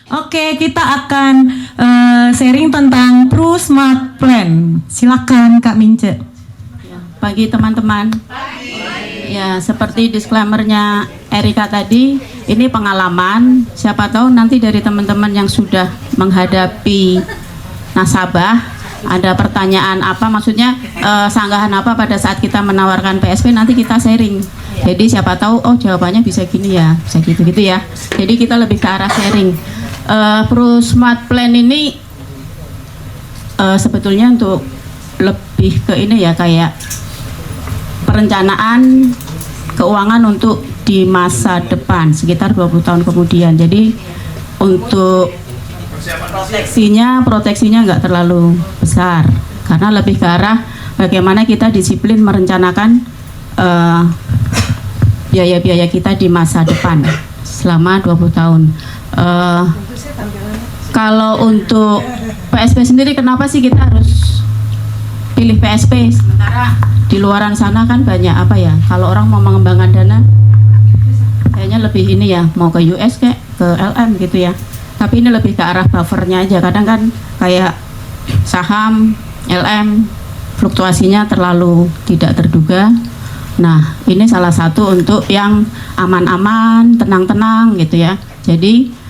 Oke, kita akan sharing tentang Pro Smart Plan. Silakan Kak Mince. Pagi teman-teman. Ya, seperti disclaimer-nya Erika tadi, ini pengalaman. Siapa tahu nanti dari teman-teman yang sudah menghadapi nasabah, ada pertanyaan apa, maksudnya sanggahan apa pada saat kita menawarkan PSP, nanti kita sharing. Jadi siapa tahu, oh jawabannya bisa gini ya, bisa gitu-gitu ya. Jadi kita lebih ke arah sharing. Pro Smart Plan ini sebetulnya untuk lebih ke ini ya, kayak perencanaan keuangan untuk di masa depan sekitar 20 tahun kemudian. Jadi untuk proteksinya nggak terlalu besar karena lebih ke arah bagaimana kita disiplin merencanakan biaya-biaya kita di masa depan selama 20 tahun. Kalau untuk PSP sendiri, kenapa sih kita harus pilih PSP? Sementara di luaran sana kan banyak apa ya, kalau orang mau mengembangkan dana kayaknya lebih ini ya, mau ke US kayak ke LM gitu ya. Tapi ini lebih ke arah buffernya aja. Kadang kan kayak saham LM fluktuasinya terlalu tidak terduga. Nah, ini salah satu untuk yang aman-aman, tenang-tenang gitu ya. Jadi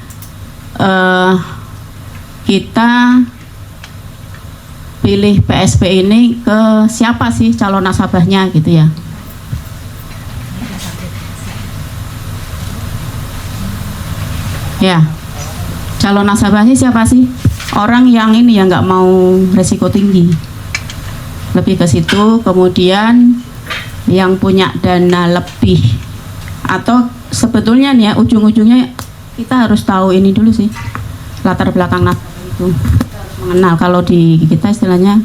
kita pilih PSP ini ke siapa sih calon nasabahnya gitu ya. Ya, calon nasabahnya siapa sih? Orang yang ini ya nggak mau resiko tinggi. Lebih ke situ. Kemudian yang punya dana lebih, atau sebetulnya nih ya, ujung-ujungnya kita harus tahu ini dulu sih, latar belakang nasabah itu. Kita harus mengenal, kalau di kita istilahnya,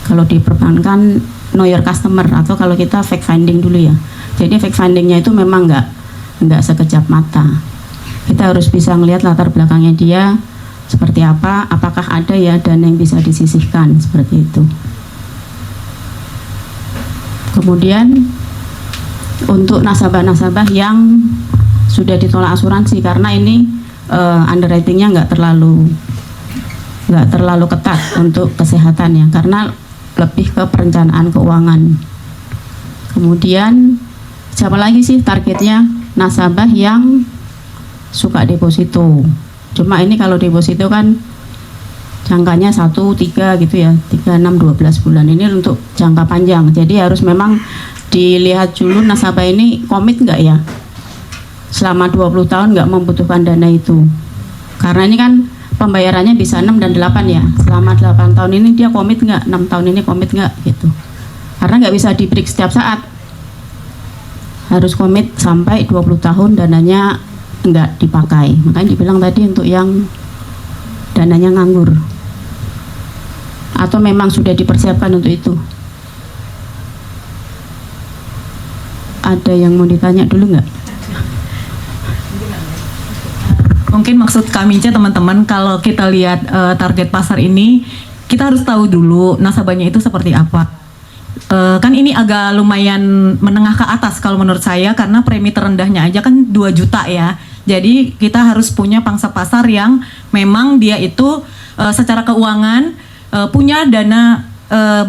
kalau di perbankan know your customer, atau kalau kita fact finding dulu ya. Jadi fact findingnya itu memang nggak sekejap mata. Kita harus bisa melihat latar belakangnya dia seperti apa, apakah ada ya dana yang bisa disisihkan, seperti itu. Kemudian untuk nasabah-nasabah yang sudah ditolak asuransi, karena ini underwritingnya nggak terlalu ketat untuk kesehatannya, karena lebih ke perencanaan keuangan. Kemudian siapa lagi sih targetnya? Nasabah yang suka deposito. Cuma ini kalau deposito kan jangkanya 1-3 gitu ya, 3-6-12 bulan. Ini untuk jangka panjang, jadi harus memang dilihat dulu nasabah ini komit nggak ya selama 20 tahun nggak membutuhkan dana itu. Karena ini kan pembayarannya bisa 6 dan 8 ya, selama 8 tahun ini dia komit nggak, 6 tahun ini komit nggak gitu. Karena nggak bisa di break setiap saat, harus komit sampai 20 tahun dananya nggak dipakai. Makanya dibilang tadi untuk yang dananya nganggur atau memang sudah dipersiapkan untuk itu. Ada yang mau ditanya dulu nggak? Mungkin maksud Kak Mince, teman-teman, kalau kita lihat target pasar ini, kita harus tahu dulu nasabahnya itu seperti apa. Kan ini agak lumayan menengah ke atas kalau menurut saya, karena premi terendahnya aja kan 2 juta ya. Jadi kita harus punya pangsa pasar yang memang dia itu secara keuangan punya dana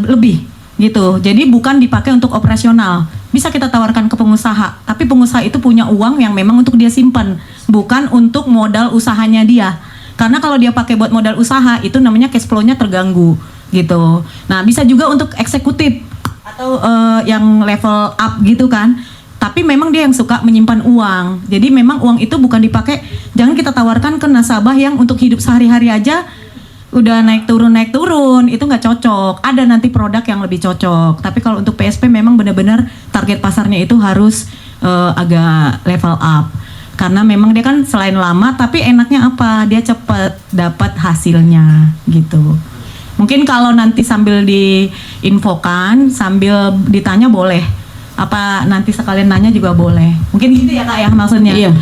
lebih gitu. Jadi bukan dipakai untuk operasional. Bisa kita tawarkan ke pengusaha, tapi pengusaha itu punya uang yang memang untuk dia simpan, bukan untuk modal usahanya dia. Karena kalau dia pakai buat modal usaha, itu namanya cash flow-nya terganggu gitu. Nah, bisa juga untuk eksekutif atau yang level up gitu kan. Tapi memang dia yang suka menyimpan uang. Jadi memang uang itu bukan dipakai, jangan kita tawarkan ke nasabah yang untuk hidup sehari-hari aja udah naik turun, itu nggak cocok. Ada nanti produk yang lebih cocok. Tapi kalau untuk PSP memang benar-benar target pasarnya itu harus agak level up. Karena memang dia kan selain lama, tapi enaknya apa? Dia cepat dapat hasilnya gitu. Mungkin kalau nanti sambil diinfokan, sambil ditanya boleh. Apa nanti sekalian nanya juga boleh. Mungkin gitu ya Kak ya maksudnya. Iya.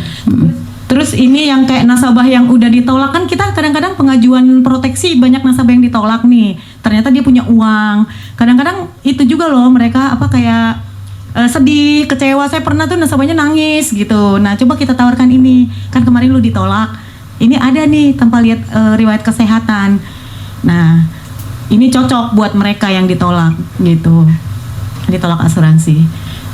Terus ini yang kayak nasabah yang udah ditolak, kan kita kadang-kadang pengajuan proteksi banyak nasabah yang ditolak nih. Ternyata dia punya uang. Kadang-kadang itu juga loh mereka apa kayak sedih, kecewa. Saya pernah tuh nasabahnya nangis gitu. Nah, coba kita tawarkan ini. Kan kemarin lu ditolak. ini ada nih tanpa lihat riwayat kesehatan. Nah, ini cocok buat mereka yang ditolak gitu, ditolak asuransi.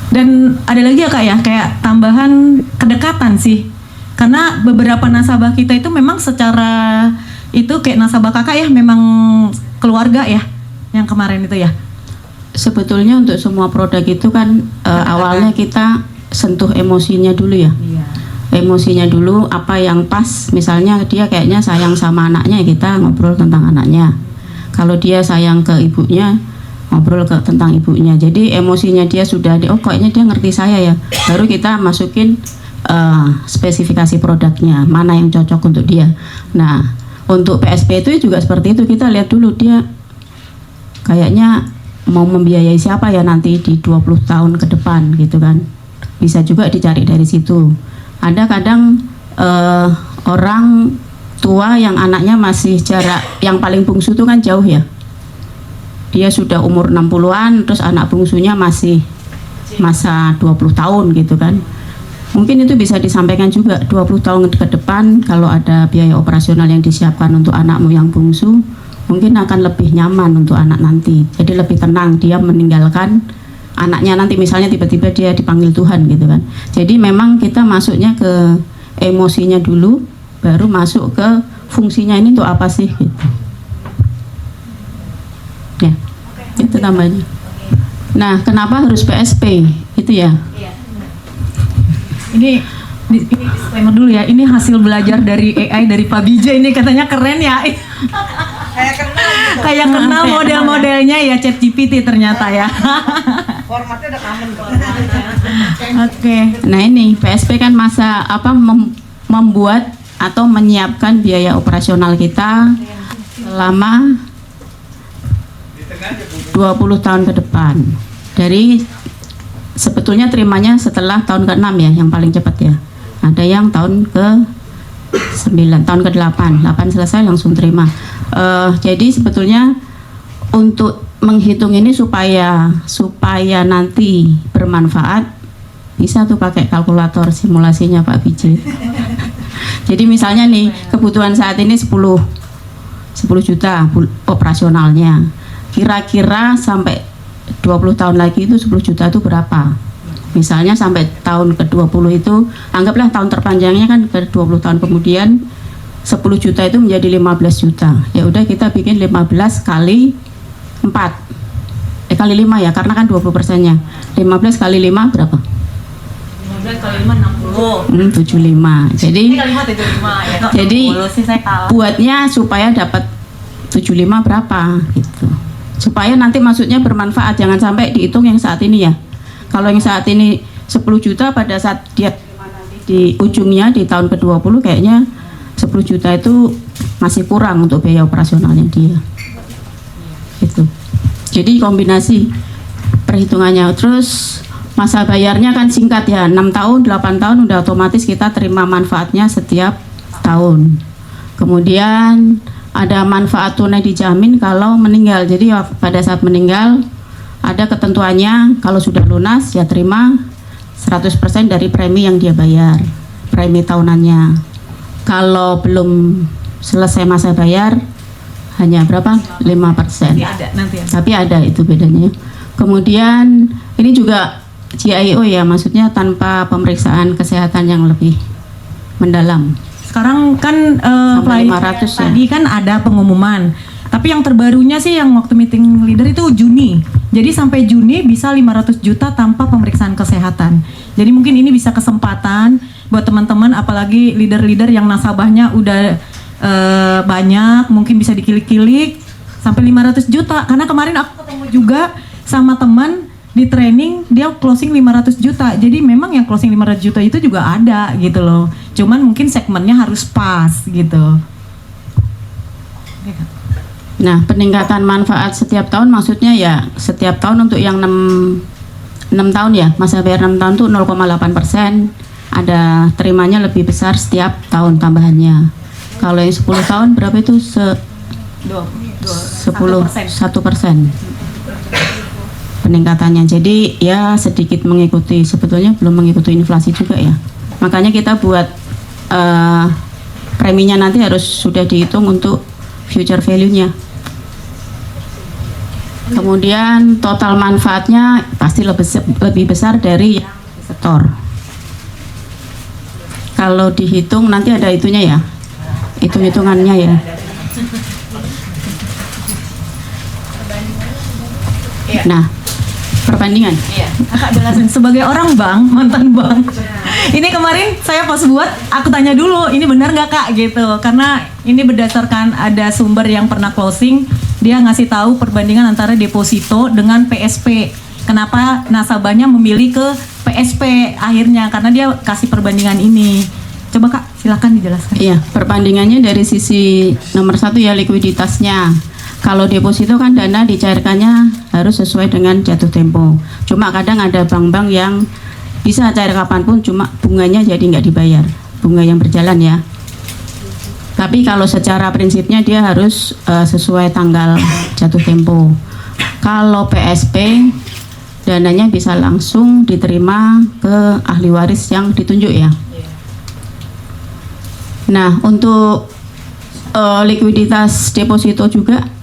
Dan ada lagi ya Kak ya, kayak tambahan kedekatan sih, karena beberapa nasabah kita itu memang secara itu kayak nasabah kakak ya, memang keluarga ya, yang kemarin itu ya. Sebetulnya untuk semua produk itu kan awalnya kita sentuh emosinya dulu ya. Iya. Emosinya dulu, apa yang pas. Misalnya dia kayaknya sayang sama anaknya, kita ngobrol tentang anaknya. Kalau dia sayang ke ibunya, ngobrol tentang ibunya. Jadi emosinya dia sudah oh kayaknya dia ngerti saya ya. Baru kita masukin spesifikasi produknya, mana yang cocok untuk dia. Nah, untuk PSP itu juga seperti itu, kita lihat dulu dia kayaknya mau membiayai siapa ya nanti di 20 tahun ke depan gitu kan. Bisa juga dicari dari situ. Ada kadang orang tua yang anaknya masih jarak, yang paling bungsu itu kan jauh ya. Dia sudah umur 60-an, terus anak bungsunya masih masa 20 tahun gitu kan. Mungkin itu bisa disampaikan juga 20 tahun ke depan kalau ada biaya operasional yang disiapkan untuk anakmu yang bungsu, mungkin akan lebih nyaman untuk anak nanti. Jadi lebih tenang dia meninggalkan anaknya nanti, misalnya tiba-tiba dia dipanggil Tuhan gitu kan. Jadi memang kita masuknya ke emosinya dulu, baru masuk ke fungsinya ini untuk apa sih gitu. Ya, itu tambahnya. Nah, kenapa harus PSP? Itu ya. Ini disclaimer dulu ya, ini hasil belajar dari AI dari Pak Bijay, ini katanya keren ya. Kayak kenal model-modelnya ya, ChatGPT ternyata ya. Formatnya udah kangen kok. Oke. Nah ini PSP kan masa apa membuat atau menyiapkan biaya operasional kita selama 20 tahun ke depan. Dari sebetulnya terimanya setelah tahun ke-6 ya, yang paling cepat ya. Ada yang tahun ke-9, tahun ke-8, 8 selesai langsung terima. Jadi sebetulnya untuk menghitung ini supaya nanti bermanfaat, bisa tuh pakai kalkulator simulasinya Pak Bijay. Jadi misalnya nih kebutuhan saat ini 10 juta operasionalnya. Kira-kira sampai 20 tahun lagi itu 10 juta itu berapa? Misalnya sampai tahun ke-20 itu, anggaplah tahun terpanjangnya kan ke 20 tahun kemudian 10 juta itu menjadi 15 juta. Ya udah kita bikin 15 kali 4. Kali 5 ya, karena kan 20%-nya. 15 kali 5 berapa? 15 kali 5 60. 75. Jadi Ini kali 5 75 ya. Jadi 60 sih saya kalah. buatnya supaya dapat 75 berapa gitu. Supaya nanti maksudnya bermanfaat, jangan sampai dihitung yang saat ini ya. Kalau yang saat ini 10 juta pada saat dia di ujungnya di tahun ke-20 kayaknya 10 juta itu masih kurang untuk biaya operasionalnya dia. Gitu. Jadi kombinasi perhitungannya. Terus masa bayarnya kan singkat ya, 6 tahun, 8 tahun udah otomatis kita terima manfaatnya setiap tahun. Kemudian ada manfaat tunai dijamin kalau meninggal. Jadi pada saat meninggal ada ketentuannya, kalau sudah lunas ya terima 100% dari premi yang dia bayar, premi tahunannya. Kalau belum selesai masa bayar hanya berapa? 5%. Nanti ya. Tapi ada itu bedanya. Kemudian ini juga GIO ya, maksudnya tanpa pemeriksaan kesehatan yang lebih mendalam. Sekarang kan Sampai pelayanan 500 ya. tadi kan ada pengumuman. Tapi yang terbarunya sih yang waktu meeting leader itu Juni. Jadi sampai Juni bisa 500 juta tanpa pemeriksaan kesehatan. Jadi mungkin ini bisa kesempatan buat teman-teman, apalagi leader-leader yang nasabahnya udah banyak, mungkin bisa dikilik-kilik sampai 500 juta. Karena kemarin aku ketemu juga sama teman di training, dia closing 500 juta. Jadi memang yang closing 500 juta itu juga ada gitu loh. Cuman mungkin segmennya harus pas gitu. Nah, peningkatan manfaat setiap tahun maksudnya ya setiap tahun untuk yang 6 tahun ya, masa bayar 6 tahun tuh 0,8%, ada terimanya lebih besar setiap tahun tambahannya. Kalau yang 10 tahun berapa itu? 1% peningkatannya. Jadi ya sedikit mengikuti, sebetulnya belum mengikuti inflasi juga ya. Makanya kita buat preminya nanti harus sudah dihitung untuk future value-nya. Kemudian total manfaatnya pasti lebih besar dari yang setor. Kalau dihitung nanti ada itunya ya, hitung-hitungannya ya. Nah, perbandingan. Kakak jelasin sebagai orang bank, mantan bank. Ini kemarin saya pas buat, aku tanya dulu, ini benar nggak Kak gitu? Karena ini berdasarkan ada sumber yang pernah closing, dia ngasih tahu perbandingan antara deposito dengan PSP. Kenapa nasabahnya memilih ke PSP akhirnya? Karena dia kasih perbandingan ini. Coba Kak, silakan dijelaskan. Iya, perbandingannya dari sisi nomor 1 ya likuiditasnya. Kalau deposito kan dana dicairkannya harus sesuai dengan jatuh tempo. Cuma kadang ada bank-bank yang bisa cair kapanpun, cuma bunganya jadi nggak dibayar. Bunga yang berjalan ya. Tapi kalau secara prinsipnya dia harus sesuai tanggal jatuh tempo. Kalau PSP dananya bisa langsung diterima ke ahli waris yang ditunjuk ya. Nah, untuk likuiditas deposito juga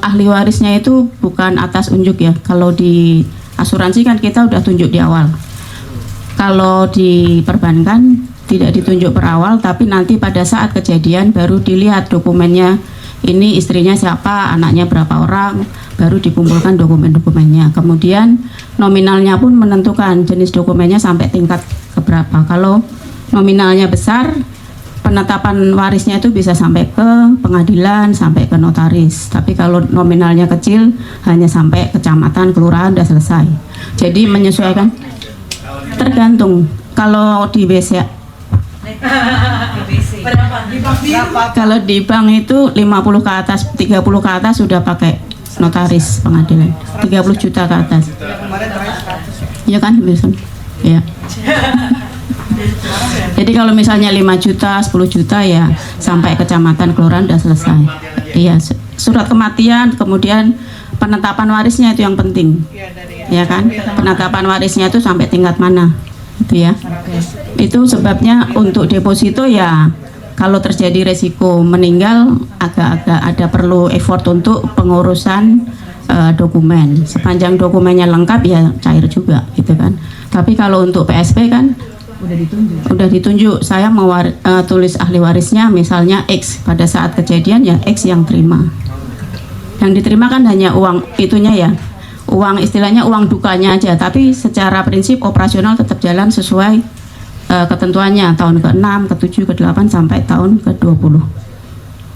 ahli warisnya itu bukan atas unjuk ya. Kalau di asuransi kan kita udah tunjuk di awal. Kalau di perbankan tidak ditunjuk per awal, tapi nanti pada saat kejadian baru dilihat dokumennya, ini istrinya siapa, anaknya berapa orang, baru dikumpulkan dokumen-dokumennya. Kemudian nominalnya pun menentukan jenis dokumennya sampai tingkat keberapa. Kalau nominalnya besar, penetapan warisnya itu bisa sampai ke pengadilan, sampai ke notaris. Tapi kalau nominalnya kecil, hanya sampai kecamatan, kelurahan, udah selesai. Jadi menyesuaikan, tergantung. Kalau di BCA, kalau di bank itu 50 ke atas, 30 ke atas sudah pakai notaris pengadilan. 30 juta ke atas. Iya kan, biasanya. Ya. Jadi kalau misalnya 5 juta, 10 juta ya sampai kecamatan kelurahan udah selesai. Iya, surat kematian, kemudian penetapan warisnya itu yang penting. Ya kan? Penetapan warisnya itu sampai tingkat mana? Itu ya. Itu sebabnya untuk deposito ya kalau terjadi resiko meninggal agak-agak ada perlu effort untuk pengurusan dokumen. Sepanjang dokumennya lengkap ya cair juga gitu kan. Tapi kalau untuk PSP kan udah ditunjuk saya mau tulis ahli warisnya misalnya X, pada saat kejadian ya X yang terima. Yang diterima kan hanya uang itunya ya, uang istilahnya uang dukanya aja, tapi secara prinsip operasional tetap jalan sesuai ketentuannya tahun ke-6, ke-7, ke-8 sampai tahun ke-20.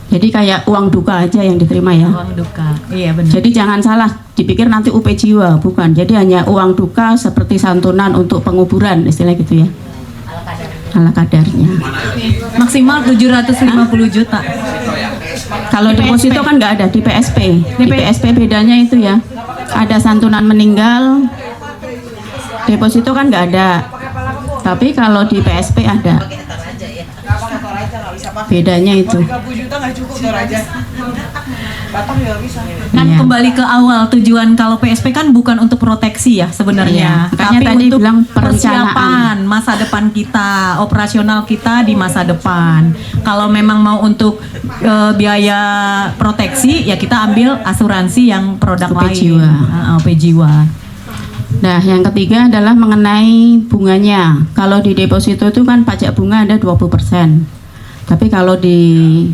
Jadi kayak uang duka aja yang diterima ya. Uang duka, iya benar. Jadi jangan salah dipikir nanti UP jiwa, bukan. Jadi hanya uang duka seperti santunan untuk penguburan istilah gitu ya. Ala kadarnya. Maksimal 750 juta. Kalau deposito kan nggak ada di PSP. Di PSP bedanya itu ya. Ada santunan meninggal. Deposito kan nggak ada. Tapi kalau di PSP ada. Bedanya itu. 30 juta nggak cukup Toraja. Batam juga bisa. Kan Iya. kembali ke awal tujuan kalau PSP kan bukan untuk proteksi ya sebenarnya, Iya, makanya tapi tadi untuk bilang perencanaan. persiapan masa depan kita, operasional kita di masa depan. Kalau memang mau untuk biaya proteksi ya kita ambil asuransi yang produk OP lain, jiwa. OP jiwa. Nah, yang ketiga adalah mengenai bunganya. Kalau di deposito itu kan pajak bunga ada 20%. Tapi kalau di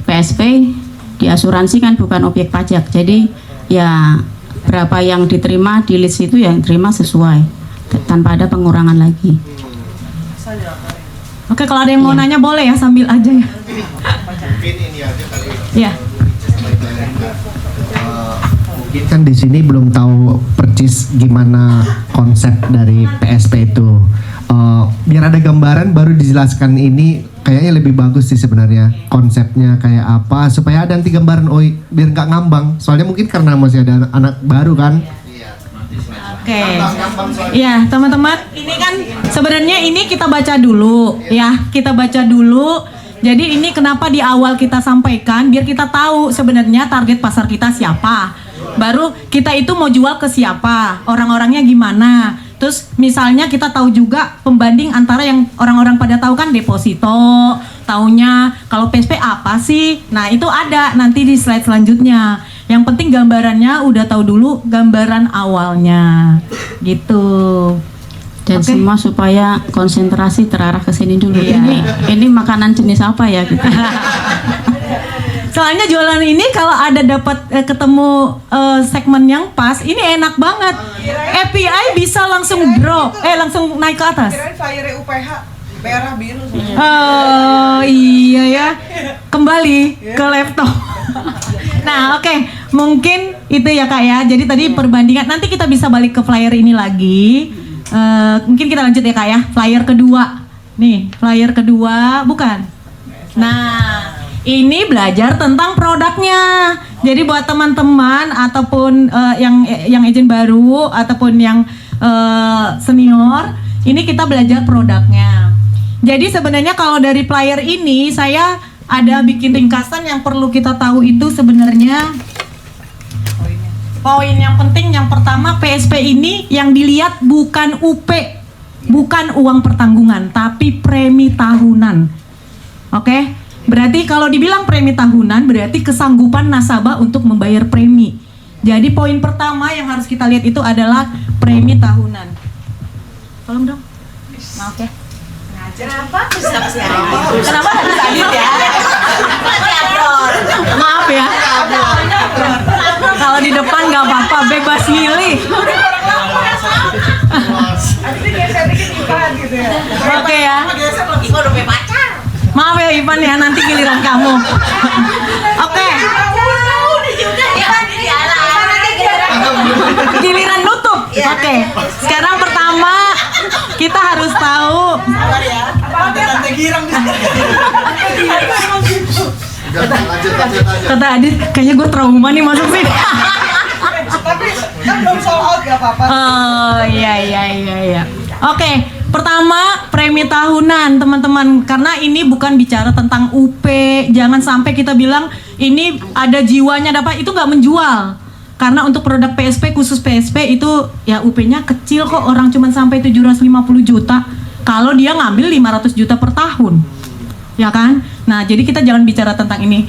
PSP, di asuransi kan bukan objek pajak. Jadi ya berapa yang diterima di list itu yang terima sesuai tanpa ada pengurangan lagi. Oke, kalau ada yang mau nanya boleh ya sambil aja ya. Mungkin ini aja kali. Ya. Mungkin kan di sini belum tahu persis gimana konsep dari PSP itu. Biar ada gambaran baru dijelaskan ini kayaknya lebih bagus sih sebenarnya konsepnya kayak apa supaya ada nanti gambaran biar nggak ngambang. Soalnya mungkin karena masih ada anak baru kan. Oke. Ya, teman-teman, ini kan sebenarnya ini kita baca dulu ya, kita baca dulu. Jadi ini kenapa di awal kita sampaikan biar kita tahu sebenarnya target pasar kita siapa. Baru kita itu mau jual ke siapa, orang-orangnya gimana. Terus misalnya kita tahu juga pembanding antara yang orang-orang pada tahu kan deposito, taunya kalau PSP apa sih? Nah itu ada nanti di slide selanjutnya. Yang penting gambarannya udah tahu dulu gambaran awalnya, gitu. Dan Oke. semua supaya konsentrasi terarah ke sini dulu. Iya. Ini makanan jenis apa ya gitu. Soalnya jualan ini kalau ada dapat ketemu segmen yang pas, ini enak banget. API bisa langsung drop, langsung naik ke atas. Kirain flyer UPH merah biru semua. Oh iya ya, kembali ke laptop. Nah oke, mungkin itu ya Kak ya. Jadi tadi perbandingan, nanti kita bisa balik ke flyer ini lagi. Mungkin kita lanjut ya Kak ya. Flyer kedua, nih flyer kedua bukan. Nah ini belajar tentang produknya. Jadi buat teman-teman ataupun yang agent baru ataupun yang senior, ini kita belajar produknya. Jadi sebenarnya kalau dari flyer ini saya ada bikin ringkasan yang perlu kita tahu itu sebenarnya poin yang penting yang pertama PSP ini yang dilihat bukan UP, bukan uang pertanggungan, tapi premi tahunan. Oke? Berarti kalau dibilang premi tahunan berarti kesanggupan nasabah untuk membayar premi. Jadi poin pertama yang harus kita lihat itu adalah premi tahunan. Tolong dong. Maaf ya. Kenapa? Kenapa harus adit ya? Maaf ya. Kalau di depan nggak apa-apa, bebas milih. Nanti geser dikit Ivan gitu ya. Oke ya. Geser lagi udah punya pacar. Maaf ya Ivan ya, nanti giliran kamu. Oke. Giliran nutup. Oke. Sekarang pertama kita harus tahu. Tante girang di sini. Kata Adit, kayaknya gue trauma nih masuk sini. Tapi kan belum sold out gak apa-apa. Oh iya. Oke, pertama premi tahunan teman-teman, karena ini bukan bicara tentang UP. Jangan sampai kita bilang ini ada jiwanya dapat, itu nggak menjual. Karena untuk produk PSP khusus PSP itu ya UP-nya kecil kok, orang cuma sampai 750 juta. Kalau dia ngambil 500 juta per tahun, ya kan? Nah, jadi kita jangan bicara tentang ini,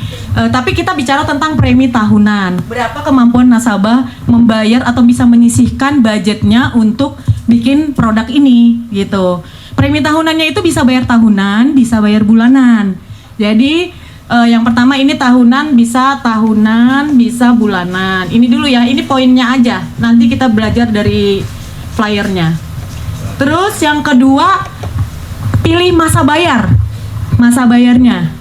tapi kita bicara tentang premi tahunan. Berapa kemampuan nasabah membayar atau bisa menyisihkan budgetnya untuk bikin produk ini, gitu. Premi tahunannya itu bisa bayar tahunan, bisa bayar bulanan. Jadi yang pertama ini tahunan, bisa bulanan. Ini dulu ya, ini poinnya aja. Nanti kita belajar dari flyernya. Terus yang kedua, pilih masa bayar. Masa bayarnya.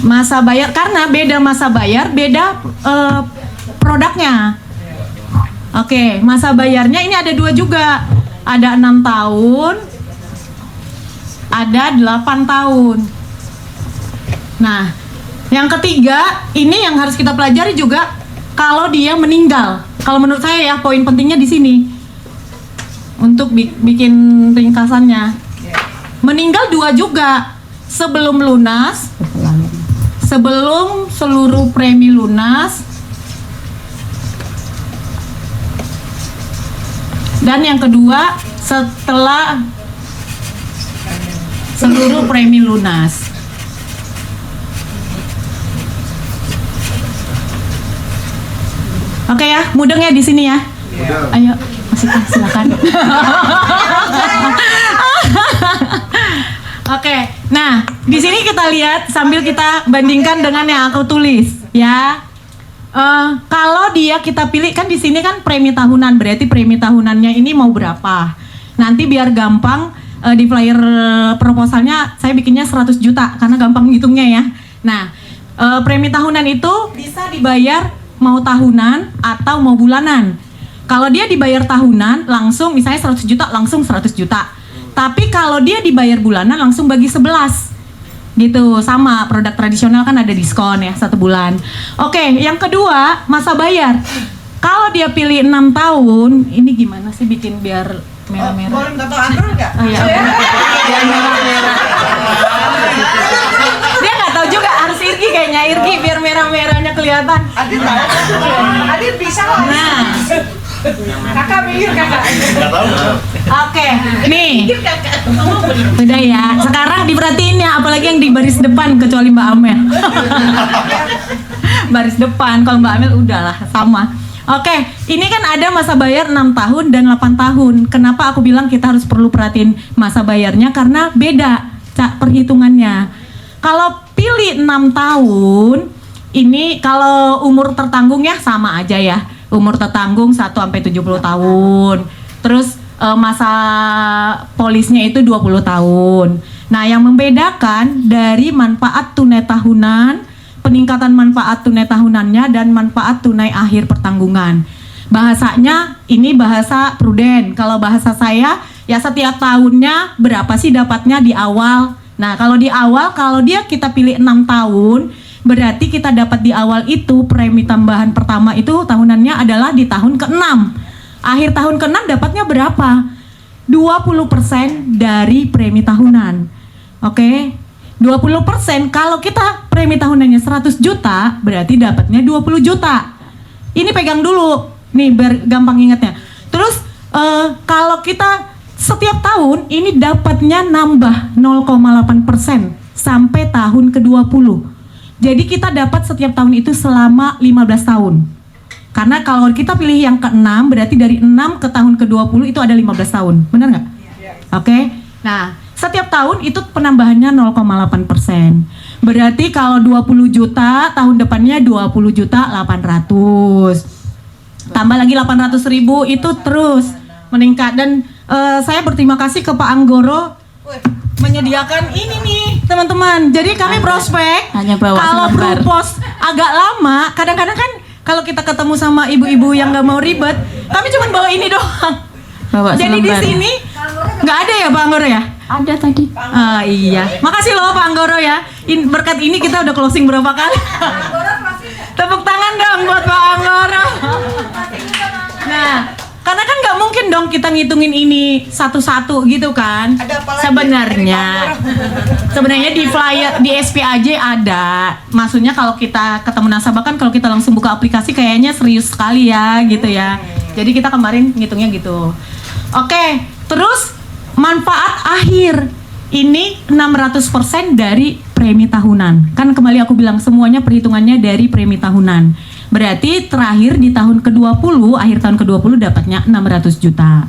Masa bayar, karena beda masa bayar, beda produknya. Oke, masa bayarnya ini ada dua juga. Ada 6 tahun, ada 8 tahun. Nah, yang ketiga, ini yang harus kita pelajari juga, kalau dia meninggal. Kalau menurut saya ya, poin pentingnya di sini. Untuk bikin ringkasannya. Meninggal 2 juga. Sebelum lunas, sebelum seluruh premi lunas, dan yang kedua setelah seluruh premi lunas. Oke ya, mudeng ya di sini ya. Ayo, masukkan silakan. Oke, nah di sini kita lihat sambil kita bandingkan dengan yang aku tulis, ya. Kalau dia kita pilih kan di sini kan premi tahunan, berarti premi tahunannya ini mau berapa? Nanti biar gampang di flyer proposalnya saya bikinnya 100 juta karena gampang ngitungnya ya. Nah, premi tahunan itu bisa dibayar mau tahunan atau mau bulanan. Kalau dia dibayar tahunan langsung misalnya 100 juta langsung 100 juta. Tapi kalau dia dibayar bulanan langsung bagi 11. Gitu, sama produk tradisional kan ada diskon ya 1 bulan. Oke, yang kedua masa bayar. Kalau dia pilih 6 tahun, ini gimana sih bikin biar merah-merah? Boleh minta tolong Android nggak? Oh iya, biar merah-merah. Dia nggak tahu juga, harus Irgi kayaknya, Irgi biar merah-merahnya kelihatan. Adit tahu. Adit bisa kok. Nah, Kakak mikir kakak. Oke, nih. Udah ya. Sekarang diperhatiin ya, apalagi yang di baris depan kecuali Mbak Amel. Baris depan, kalau Mbak Amel udahlah sama. Oke, ini kan ada masa bayar 6 tahun dan 8 tahun. Kenapa aku bilang kita harus perlu perhatiin masa bayarnya? Karena beda perhitungannya. Kalau pilih 6 tahun, ini kalau umur tertanggung ya sama aja ya. Umur tertanggung 1 sampai 70 tahun. Terus masa polisnya itu 20 tahun. Nah, yang membedakan dari manfaat tunai tahunan, peningkatan manfaat tunai tahunannya dan manfaat tunai akhir pertanggungan. Bahasanya ini bahasa pruden. Kalau bahasa saya ya setiap tahunnya berapa sih dapatnya di awal. Nah, kalau di awal kalau kita pilih 6 tahun, berarti kita dapat di awal itu premi tambahan pertama itu tahunannya adalah di tahun ke-6. Akhir tahun ke-6 dapatnya berapa? 20% dari premi tahunan. Oke. 20% kalau kita premi tahunannya 100 juta, berarti dapatnya 20 juta. Ini pegang dulu. Nih biar gampang ingatnya. Terus kalau kita setiap tahun ini dapatnya nambah 0,8% sampai tahun ke-20. Jadi kita dapat setiap tahun itu selama 15 tahun. Karena kalau kita pilih yang ke-6, berarti dari 6 ke tahun ke-20 itu ada 15 tahun. Benar nggak? Oke. Nah, setiap tahun itu penambahannya 0,8%. Berarti kalau 20 juta, tahun depannya 20 juta 800. Tambah lagi 800 ribu, itu terus meningkat. Dan saya berterima kasih ke Pak Anggoro menyediakan ini nih teman-teman. Jadi kami prospek hanya bawa kalau selembar. propos agak lama, kadang-kadang kan kalau kita ketemu sama ibu-ibu yang nggak mau ribet, kami cuma bawa ini doang. Bawa Jadi di selembar. sini nggak ada ya Pak Anggoro ya? Ada tadi. Ah iya, makasih loh Pak Anggoro ya. Berkat ini kita udah closing berapa kali? Tepuk tangan dong buat Pak Anggoro. Nah, karena kan nggak mungkin dong kita ngitungin ini satu-satu gitu kan. Ada apa lagi? Sebenarnya di flyer di SPAJ ada. Maksudnya kalau kita ketemu nasabah kan kalau kita langsung buka aplikasi kayaknya serius sekali ya gitu ya. Jadi kita kemarin ngitungnya gitu. Oke, terus manfaat akhir ini 600% dari premi tahunan. Kan kembali aku bilang semuanya perhitungannya dari premi tahunan. Berarti terakhir di tahun ke-20, akhir tahun ke-20 dapatnya 600 juta.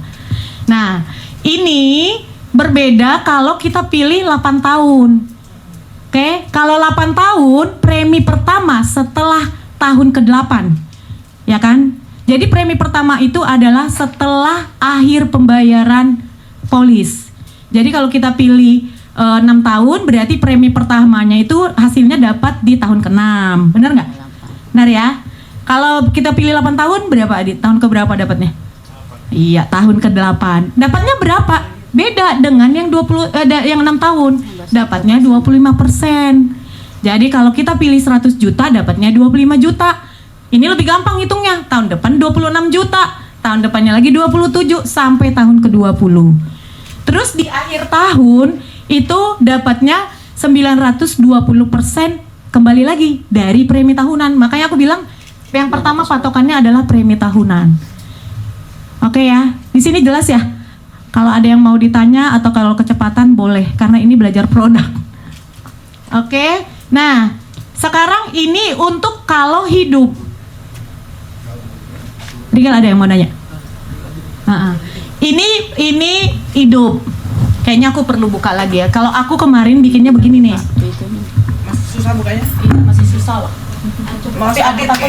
Nah, ini berbeda kalau kita pilih 8 tahun. Oke, kalau 8 tahun premi pertama setelah tahun ke-8. Ya kan? Jadi premi pertama itu adalah setelah akhir pembayaran polis. Jadi kalau kita pilih 6 tahun berarti premi pertamanya itu hasilnya dapat di tahun ke-6. Benar nggak? Benar ya? Kalau kita pilih 8 tahun berapa Adit? Tahun ke berapa dapatnya? Iya, tahun ke-8. Dapatnya berapa? Beda dengan yang 6 tahun. Dapatnya 25%. Jadi kalau kita pilih 100 juta dapatnya 25 juta. Ini lebih gampang hitungnya. Tahun depan 26 juta. Tahun depannya lagi 27 sampai tahun ke-20. Terus di akhir tahun itu dapatnya 920% kembali lagi dari premi tahunan. Makanya aku bilang yang pertama patokannya adalah premi tahunan. Oke ya, di sini jelas ya. Kalau ada yang mau ditanya atau kalau kecepatan boleh, karena ini belajar produk. Oke, nah sekarang ini untuk kalau hidup. Tinggal ada yang mau nanya? Ini hidup. Kayaknya aku perlu buka lagi ya. Kalau aku kemarin bikinnya begini nih. Masih susah bukanya? Iya, masih susah loh. Masih Tapi aku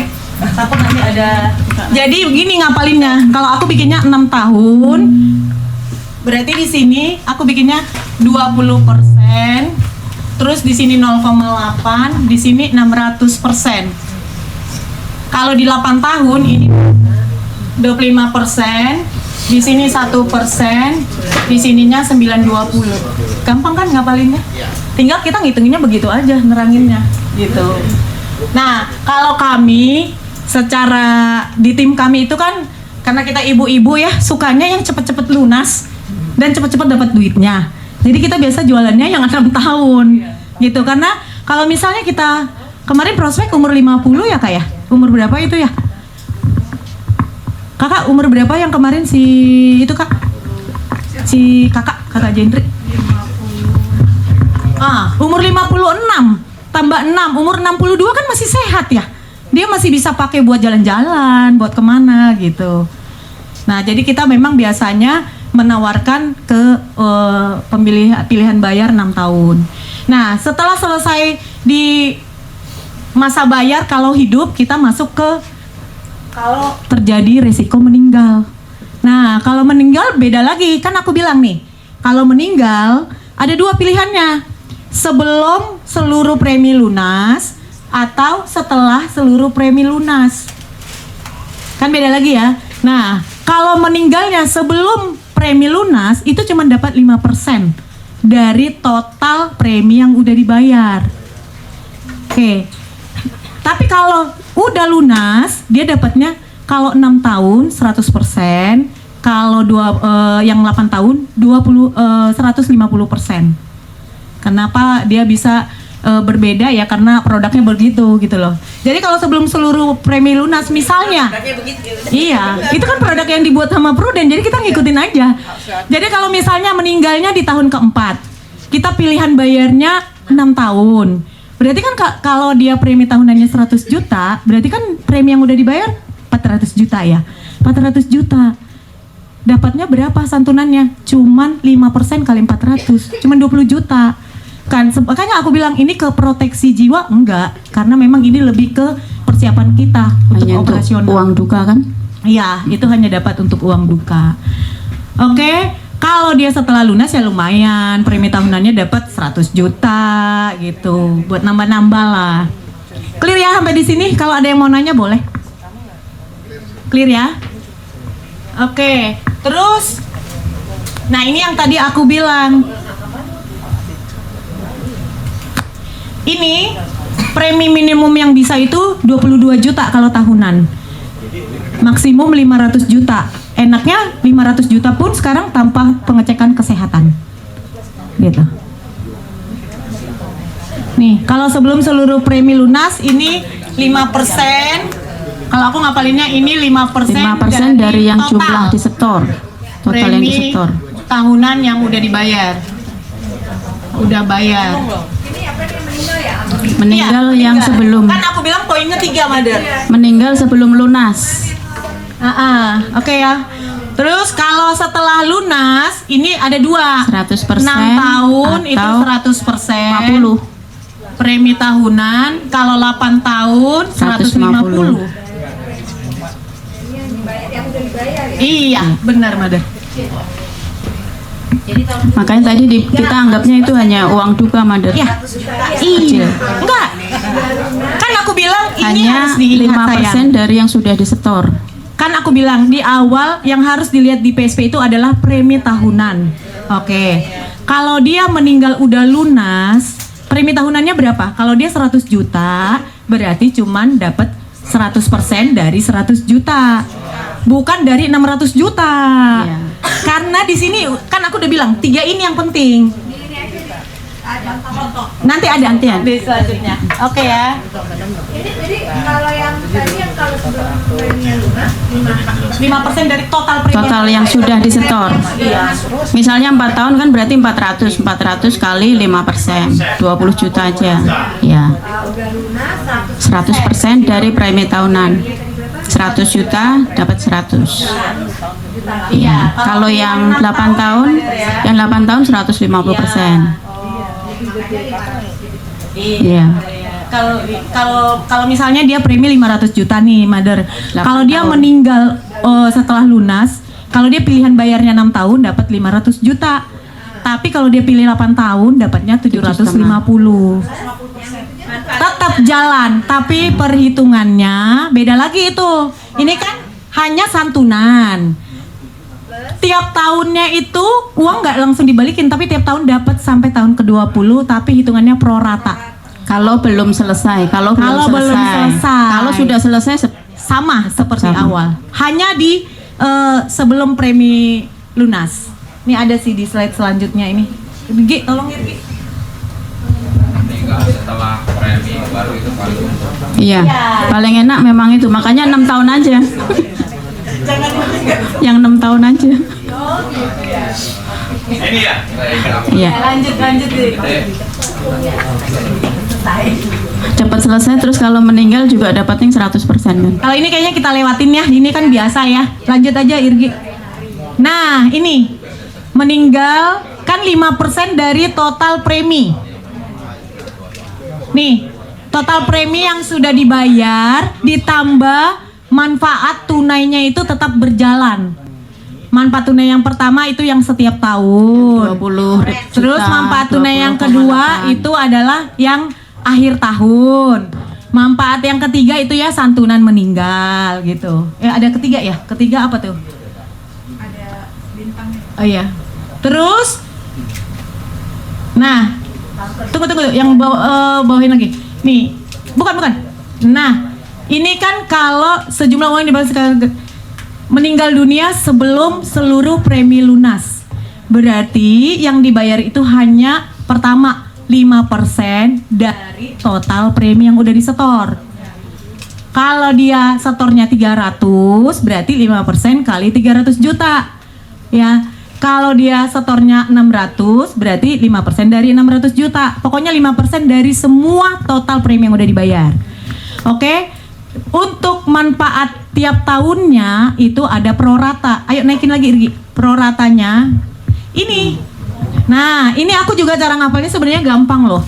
takut nanti ada. Jadi begini ngapalinnya. Kalau aku bikinnya 6 tahun, berarti di sini aku bikinnya 20%, terus di sini 0,8, di sini 600%. Kalau di 8 tahun ini 25%, di sini 1%, di sininya 920. Gampang kan ngapalinnya? Tinggal kita ngitunginnya begitu aja, neranginnya gitu. Nah, kalau kami secara di tim kami itu kan karena kita ibu-ibu ya, sukanya yang cepet-cepet lunas dan cepet-cepet dapat duitnya. Jadi kita biasa jualannya yang 6 tahun gitu. Karena kalau misalnya kita kemarin prospek umur 50 ya Kak ya? Umur berapa itu ya? Kakak umur berapa yang kemarin si itu Kak? Si kakak Jendri? Umur 56 tambah 6, umur 62 kan masih sehat ya. Dia masih bisa pakai buat jalan-jalan, buat kemana gitu. Nah, jadi kita memang biasanya menawarkan ke pilihan bayar 6 tahun. Nah, setelah selesai di masa bayar kalau hidup, kita masuk ke kalau terjadi resiko meninggal. Nah, kalau meninggal beda lagi. Kan aku bilang nih, kalau meninggal ada 2 pilihannya. Sebelum seluruh premi lunas atau setelah seluruh premi lunas. Kan beda lagi ya. Nah, kalau meninggalnya sebelum premi lunas itu cuma dapat 5% dari total premi yang udah dibayar. Oke. Tapi kalau udah lunas, dia dapatnya kalau 6 tahun 100%, kalau yang 8 tahun 150%. Kenapa dia bisa berbeda ya, karena produknya begitu gitu loh. Jadi kalau sebelum seluruh premi lunas misalnya, iya, itu kan produk yang dibuat sama Prudent, jadi kita ngikutin aja. Jadi kalau misalnya meninggalnya di tahun keempat, kita pilihan bayarnya 6 tahun. Berarti kan kalau dia premi tahunannya 100 juta, berarti kan premi yang udah dibayar 400 juta ya. 400 juta. Dapatnya berapa santunannya? Cuman 5% kali 400, cuman 20 juta. Kan makanya aku bilang ini ke proteksi jiwa enggak, karena memang ini lebih ke persiapan kita untuk hanya operasional. untuk uang duka kan? Iya, itu hanya dapat untuk uang duka. Oke. Kalau dia setelah lunas ya lumayan, premi tahunannya dapat 100 juta gitu, buat nambah-nambah lah. Clear ya sampai di sini? Kalau ada yang mau nanya boleh. Clear ya? Oke, terus, nah ini yang tadi aku bilang. Ini premi minimum yang bisa itu 22 juta kalau tahunan. Maksimum 500 juta. Enaknya 500 juta pun sekarang tanpa pengecekan kesehatan. Gitu. Nih, kalau sebelum seluruh premi lunas ini 5%. Kalau aku ngapalinnya ini 5%, 5% dari yang jumlah disetor. Total yang premi disetor. Tahunan yang udah dibayar. Udah bayar. Meninggal Iya, yang enggak. sebelum. Kan aku bilang poinnya 3, Mother. Meninggal sebelum lunas. Oke ya. Terus kalau setelah lunas ini ada 2. 100% 6 tahun itu atau 100%. 50. Premi tahunan kalau 8 tahun 150. Iya, benar, Mother. Makanya tadi kita anggapnya itu hanya uang duka, Mother. Ya. Kecil. Enggak. Kan aku bilang ini Hanya harus diingat 5% dari yang sudah disetor. Kan aku bilang di awal yang harus dilihat di PSP itu adalah premi tahunan. Oke. Kalau dia meninggal udah lunas, premi tahunannya berapa? Kalau dia 100 juta, berarti cuman dapat 100% dari 100 juta. Bukan dari 600 juta. Iya. Karena di sini kan aku udah bilang 3 ini yang penting. Nanti ada di selanjutnya. Oke ya. Jadi kalau yang tadi yang kalau sebelum premi lunas 5% dari total premi. Total yang sudah disetor. Iya. Misalnya 4 tahun kan berarti 400 kali 5%, 20 juta aja. Ya. udah lunas 100% dari premi tahunan. 100 juta dapat 100. Iya. Kalau yang 8 tahun, yang 8 tahun 150%. Iya. Kalau misalnya dia premi 500 juta nih, Mother. Kalau dia tahun. meninggal setelah lunas, kalau dia pilihan bayarnya 6 tahun dapat 500 juta. Tapi kalau dia pilih 8 tahun dapatnya 750. Tetap jalan, tapi perhitungannya beda lagi itu. Ini kan hanya santunan. Tiap tahunnya itu uang nggak langsung dibalikin, tapi tiap tahun dapat sampai tahun ke-20, tapi hitungannya pro rata. Kalau belum selesai, kalau belum selesai. Kalau sudah selesai Sama seperti Sama. awal. Hanya di sebelum premi lunas. Ini ada sih di slide selanjutnya ini. Gi, tolong ya Gi. Tinggal setelah premi baru itu paling iya, paling enak memang itu. Makanya 6 tahun aja. Yang 6 tahun aja. Ini ya. Iya. Lanjut deh. Cepat selesai, terus kalau meninggal juga dapatnya 100% kan. Kalau ini kayaknya kita lewatin ya, ini kan biasa ya. Lanjut aja Irgi. Nah, ini meninggal kan 5% dari total premi. Nih, total premi yang sudah dibayar ditambah manfaat tunainya itu tetap berjalan. Manfaat tunai yang pertama itu yang setiap tahun. 20 Terus juta, manfaat tunai yang 20,8. kedua itu adalah yang akhir tahun. Manfaat yang ketiga itu ya santunan meninggal gitu. Ada ketiga ya? Ketiga apa tuh? Ada bintang. Oh iya. Terus, nah, tunggu, yang bawahin lagi. Nih, bukan. Nah, ini kan kalau sejumlah uang yang dibayar meninggal dunia sebelum seluruh premi lunas. Berarti yang dibayar itu hanya pertama 5% dari total premi yang udah disetor. Kalau dia setornya 300, berarti 5% kali 300 juta. Ya. Kalau dia setornya 600, berarti 5% dari 600 juta. Pokoknya 5% dari semua total premi yang udah dibayar. Oke? Untuk manfaat tiap tahunnya itu ada prorata. Ayo naikin lagi Irgi. Proratanya ini. Nah, ini aku juga cara ngapalnya sebenarnya gampang loh.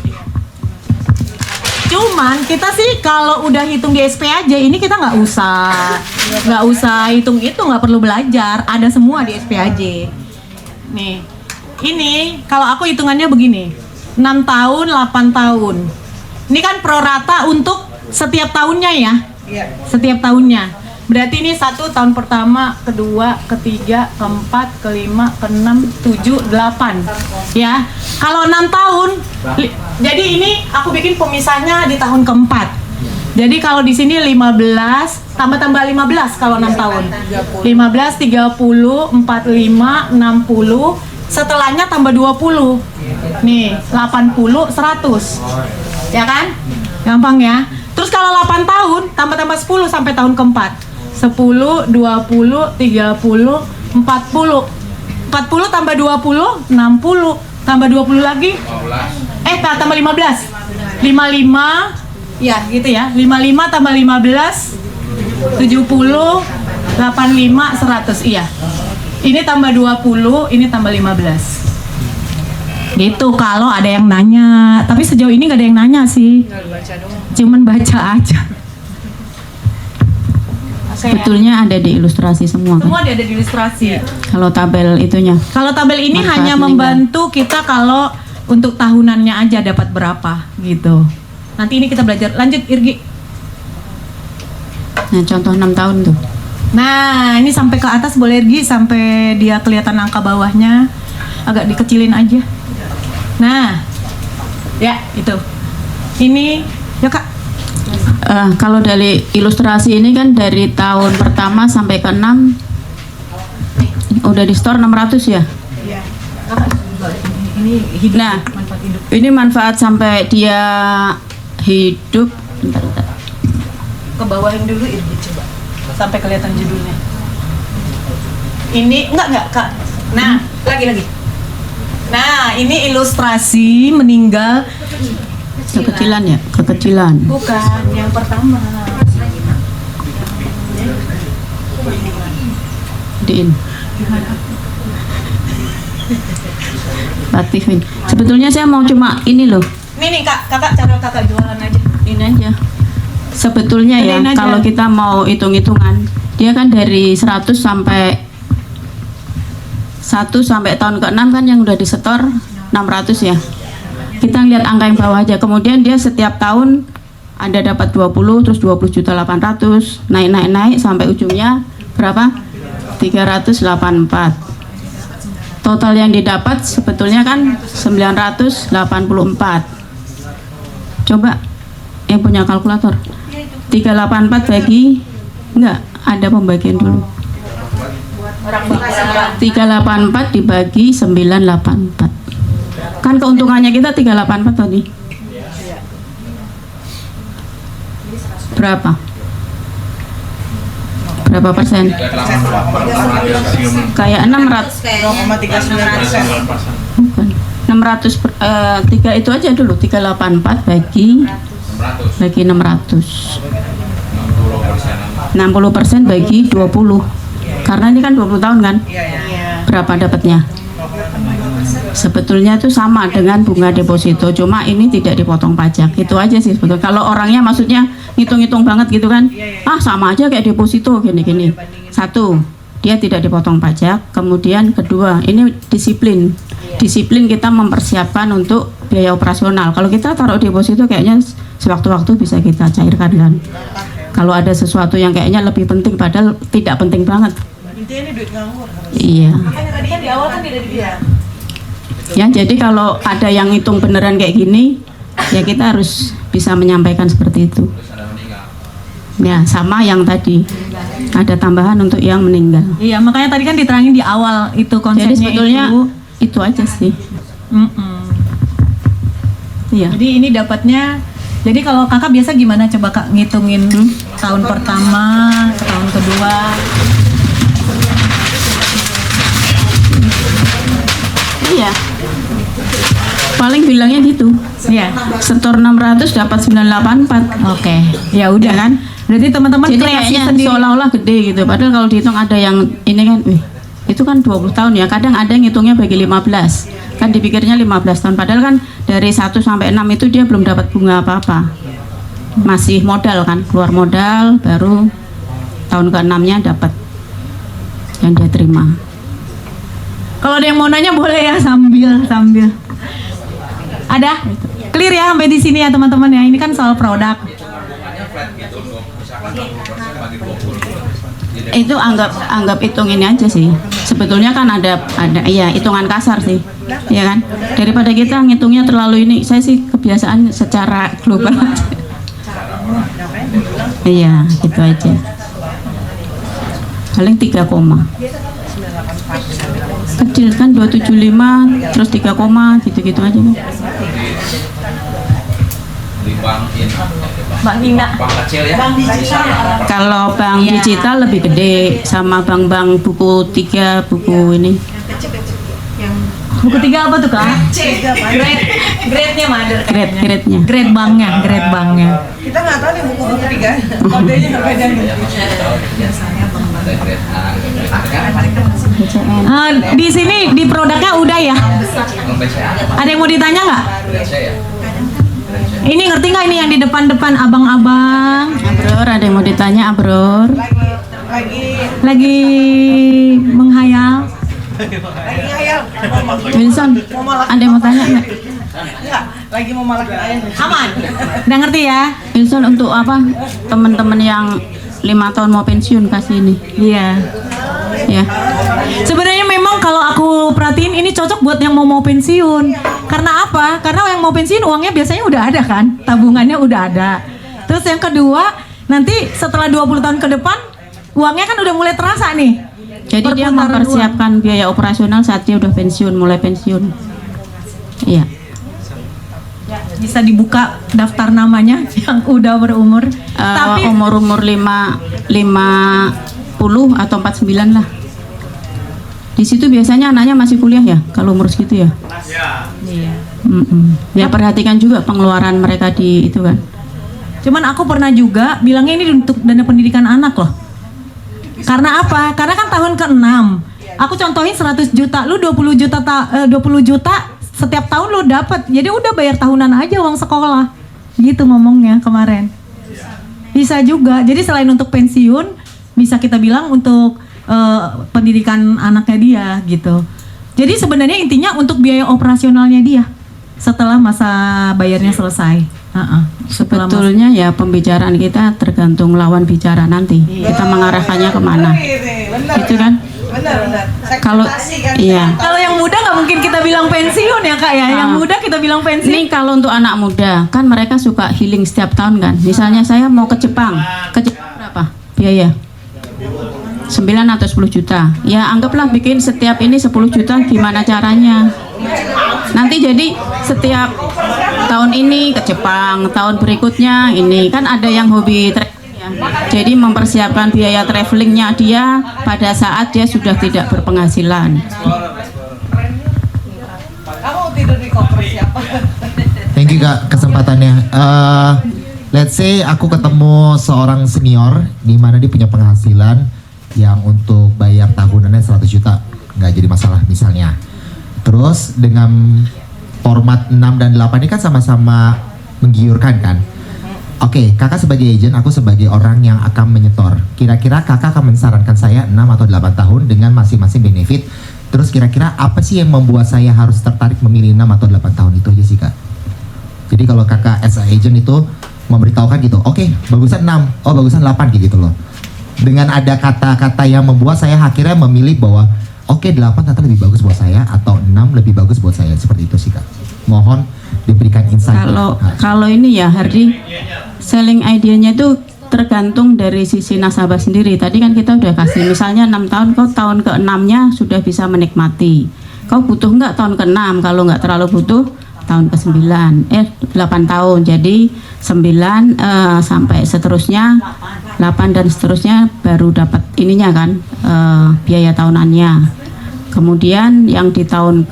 Cuman kita sih kalau udah hitung di SP aja, ini kita nggak usah hitung itu, nggak perlu belajar. Ada semua di SP aja. Nih, ini kalau aku hitungannya begini, 6 tahun, 8 tahun. Ini kan prorata untuk setiap tahunnya ya. Iya. Setiap tahunnya. Berarti ini 1 tahun pertama, kedua, ketiga, keempat, kelima, keenam, 7, 8. Ya. Kalau 6 tahun, jadi ini aku bikin pemisahnya di tahun keempat. Jadi kalau di sini 15 tambah 15 kalau 6 tahun. 15, 30, 45, 60. Setelahnya tambah 20. Nih, 80, 100. Ya kan? Gampang ya. Terus kalau 8 tahun tambah 10 sampai tahun keempat. 10, 20, 30, 40. 40 tambah 20, 60. Tambah 20 lagi. 15. Tambah 15. 55. Ya, gitu ya. 55 tambah 15, 70, 85, 100. Iya. Ini tambah 20, ini tambah 15. Gitu kalau ada yang nanya. Tapi sejauh ini nggak ada yang nanya sih. Cuman baca aja. Sebetulnya ada di ilustrasi semua kan? Semua ada di ilustrasi. Kalau tabel itunya. Kalau tabel ini Manfaat hanya meninggal. membantu kita kalau untuk tahunannya aja dapat berapa gitu. Nanti ini kita belajar. Lanjut Irgi. Nah, contoh 6 tahun tuh. Nah, ini sampai ke atas boleh Irgi sampai dia kelihatan angka bawahnya. Agak dikecilin aja. Nah, ya itu. Ini, ya Kak. Kalau dari ilustrasi ini kan dari tahun pertama sampai ke 6 udah di store 600 ya. Iya. Ini hidup. Nah, Manfaat hidup. ini manfaat sampai dia hidup. Bentar. Ke bawahin dulu Irgi coba. Sampai kelihatan judulnya. Ini enggak Kak. Nah, lagi. Nah, ini ilustrasi meninggal Kekecilan ya, kekecilan. bukan yang pertama. Diin. Aktifin. Sebetulnya saya mau cuma ini loh. Nih Kakak cara Kakak jualan aja. Ini aja. Sebetulnya ya, Gedein aja. kalau kita mau hitung-hitungan, dia kan dari 100 sampai tahun ke-6 kan yang udah disetor 600 ya. Kita lihat angka yang bawah aja. Kemudian dia setiap tahun ada dapat 20, terus 20.800, naik sampai ujungnya berapa? 384. Total yang didapat sebetulnya kan 984. Coba yang punya kalkulator. 384 bagi enggak, ada pembagian dulu. 384 dibagi 984. Kan keuntungannya kita 384 tadi. Berapa? berapa persen? 38 Kayak 600, 0,39%. bukan 600 3 itu aja dulu 384 bagi 600. 60% bagi 20. Karena ini kan 20 tahun kan? Berapa dapatnya? Sebetulnya itu sama dengan bunga deposito, cuma ini tidak dipotong pajak. Itu aja sih sebetulnya. Kalau orangnya maksudnya ngitung-ngitung banget gitu kan, sama aja kayak deposito gini-gini. Satu, dia tidak dipotong pajak. Kemudian kedua, ini disiplin. Disiplin kita mempersiapkan untuk biaya operasional. Kalau kita taruh deposito kayaknya sewaktu-waktu bisa kita cairkan kan. Kalau ada sesuatu yang kayaknya lebih penting padahal tidak penting banget. Intinya ini duit nganggur. Iya. Makanya tadi kan di awal kan tidak dibilang. Ya, jadi kalau ada yang ngitung beneran kayak gini, ya kita harus bisa menyampaikan seperti itu. Ya, sama yang tadi. Ada tambahan untuk yang meninggal. Iya, makanya tadi kan diterangin di awal itu konsepnya. Jadi sebetulnya itu. itu aja sih. Mm-mm. Iya. Jadi ini dapatnya. Jadi kalau kakak biasa gimana coba kak ngitungin tahun pertama, tahun kedua? Iya. Paling bilangnya gitu. Iya. Setor 600 dapat 984. Oke. Ya udah kan. Berarti teman-teman Jadi kreasi kayaknya sendiri. seolah-olah gede gitu. Padahal kalau dihitung ada yang ini kan, itu kan 20 tahun ya. Kadang ada yang ngitungnya bagi 15. Kan dipikirnya 15 tahun. Padahal kan dari 1 sampai 6 itu dia belum dapat bunga apa-apa. Masih modal kan, keluar modal baru tahun ke-6-nya dapat yang dia terima. Kalau ada yang mau nanya boleh ya sambil. Ada? Clear ya sampai di sini ya teman-teman ya. Ini kan soal produk. Itu anggap hitung ini aja sih. Sebetulnya kan ada iya hitungan kasar sih. Iya kan? Daripada kita ngitungnya terlalu ini, saya sih kebiasaan secara global. Iya, gitu aja. Paling 3 koma. Kecil kan 275 terus 3 koma gitu-gitu aja kan. di bank ini. Mbak Nina. Bank kecil ya. Kalau bank Iya. digital lebih gede sama bank-bank buku 3 buku ini. Buku 3 apa tuh kak? Grade-nya mother kayaknya. Grade-nya. Grade banknya. Kita nggak tahu nih buku-buku 3 kodenya beda nih. Ada grade A, grade kan? BCN. Di sini di produknya udah ya. Kalau BCA apa? Ada yang mau ditanya nggak? Grade C ya. Ini ngerti nggak ini yang di depan-depan abang-abang? Abror, ada yang mau ditanya Abror? Lagi menghayal. ngayal. Wilson, ada yang mau tanya nggak? Enggak, lagi mau malakin ayam. Aman. Udah ngerti ya? Wilson untuk apa? Teman-teman yang 5 tahun mau pensiun kasih ini. Iya. Ya. Sebenarnya memang kalau aku perhatiin ini cocok buat yang mau pensiun. Karena apa? Karena yang mau pensiun uangnya biasanya udah ada kan? Tabungannya udah ada. Terus yang kedua, nanti setelah 20 tahun ke depan uangnya kan udah mulai terasa nih. Jadi dia Perputaran mempersiapkan biaya operasional saat dia udah pensiun, mulai pensiun. Iya. Bisa dibuka daftar namanya yang udah berumur. Tapi Umur 50 atau 49 lah. Di situ biasanya anaknya masih kuliah ya, kalau umur segitu ya. iya. Ya perhatikan juga pengeluaran mereka di itu kan. Cuman aku pernah juga bilangnya ini untuk dana pendidikan anak loh. Karena apa? Karena kan tahun ke-6. Aku contohin 100 juta, lu 20 juta setiap tahun lu dapat. Jadi udah bayar tahunan aja uang sekolah. Gitu ngomongnya kemarin. Bisa juga. Jadi selain untuk pensiun, bisa kita bilang untuk pendidikan anaknya dia gitu. Jadi sebenarnya intinya untuk biaya operasionalnya dia setelah masa bayarnya selesai. Setelah Sebetulnya ya pembicaraan kita tergantung lawan bicara nanti. Kita mengarahkannya kemana? Itu kan? Benar. Kalau iya. kalau yang muda nggak mungkin kita bilang pensiun ya kak ya. Yang muda kita bilang pensiun. Ini kalau untuk anak muda kan mereka suka healing setiap tahun kan. Misalnya saya mau ke Jepang berapa biaya? 9 atau 10 juta. Ya anggaplah bikin setiap ini 10 juta, gimana caranya? Nanti jadi setiap tahun ini ke Jepang, tahun berikutnya ini kan ada yang hobi trekking ya. Jadi mempersiapkan biaya travelingnya dia pada saat dia sudah tidak berpenghasilan. Kamu tidur di koper siapa? Thank you Kak kesempatannya. Let's say aku ketemu seorang senior di mana dia punya penghasilan yang untuk bayar tahunannya 100 juta nggak jadi masalah misalnya. Terus dengan format 6 dan 8 ini kan sama-sama menggiurkan kan. Oke, kakak sebagai agent, aku sebagai orang yang akan menyetor. Kira-kira kakak akan mensarankan saya 6 atau 8 tahun dengan masing-masing benefit. Terus kira-kira apa sih yang membuat saya harus tertarik memilih 6 atau 8 tahun itu aja sih Kak. Jadi kalau kakak as a agent itu memberitahukan gitu, oke, bagusan 6, oh bagusan 8 gitu loh. Dengan ada kata-kata yang membuat saya akhirnya memilih bahwa oke 8 ternyata lebih bagus buat saya atau 6 lebih bagus buat saya, seperti itu sih Kak. Mohon diberikan insight. Kalau ini ya Hardi, selling idenya itu tergantung dari sisi nasabah sendiri. Tadi kan kita udah kasih misalnya 6 tahun, kau tahun ke-6-nya sudah bisa menikmati. Kau butuh nggak tahun ke-6? Kalau nggak terlalu butuh, tahun ke-9, 8 tahun. Jadi 9 sampai seterusnya, 8 dan seterusnya baru dapat ininya kan, biaya tahunannya. Kemudian yang di tahun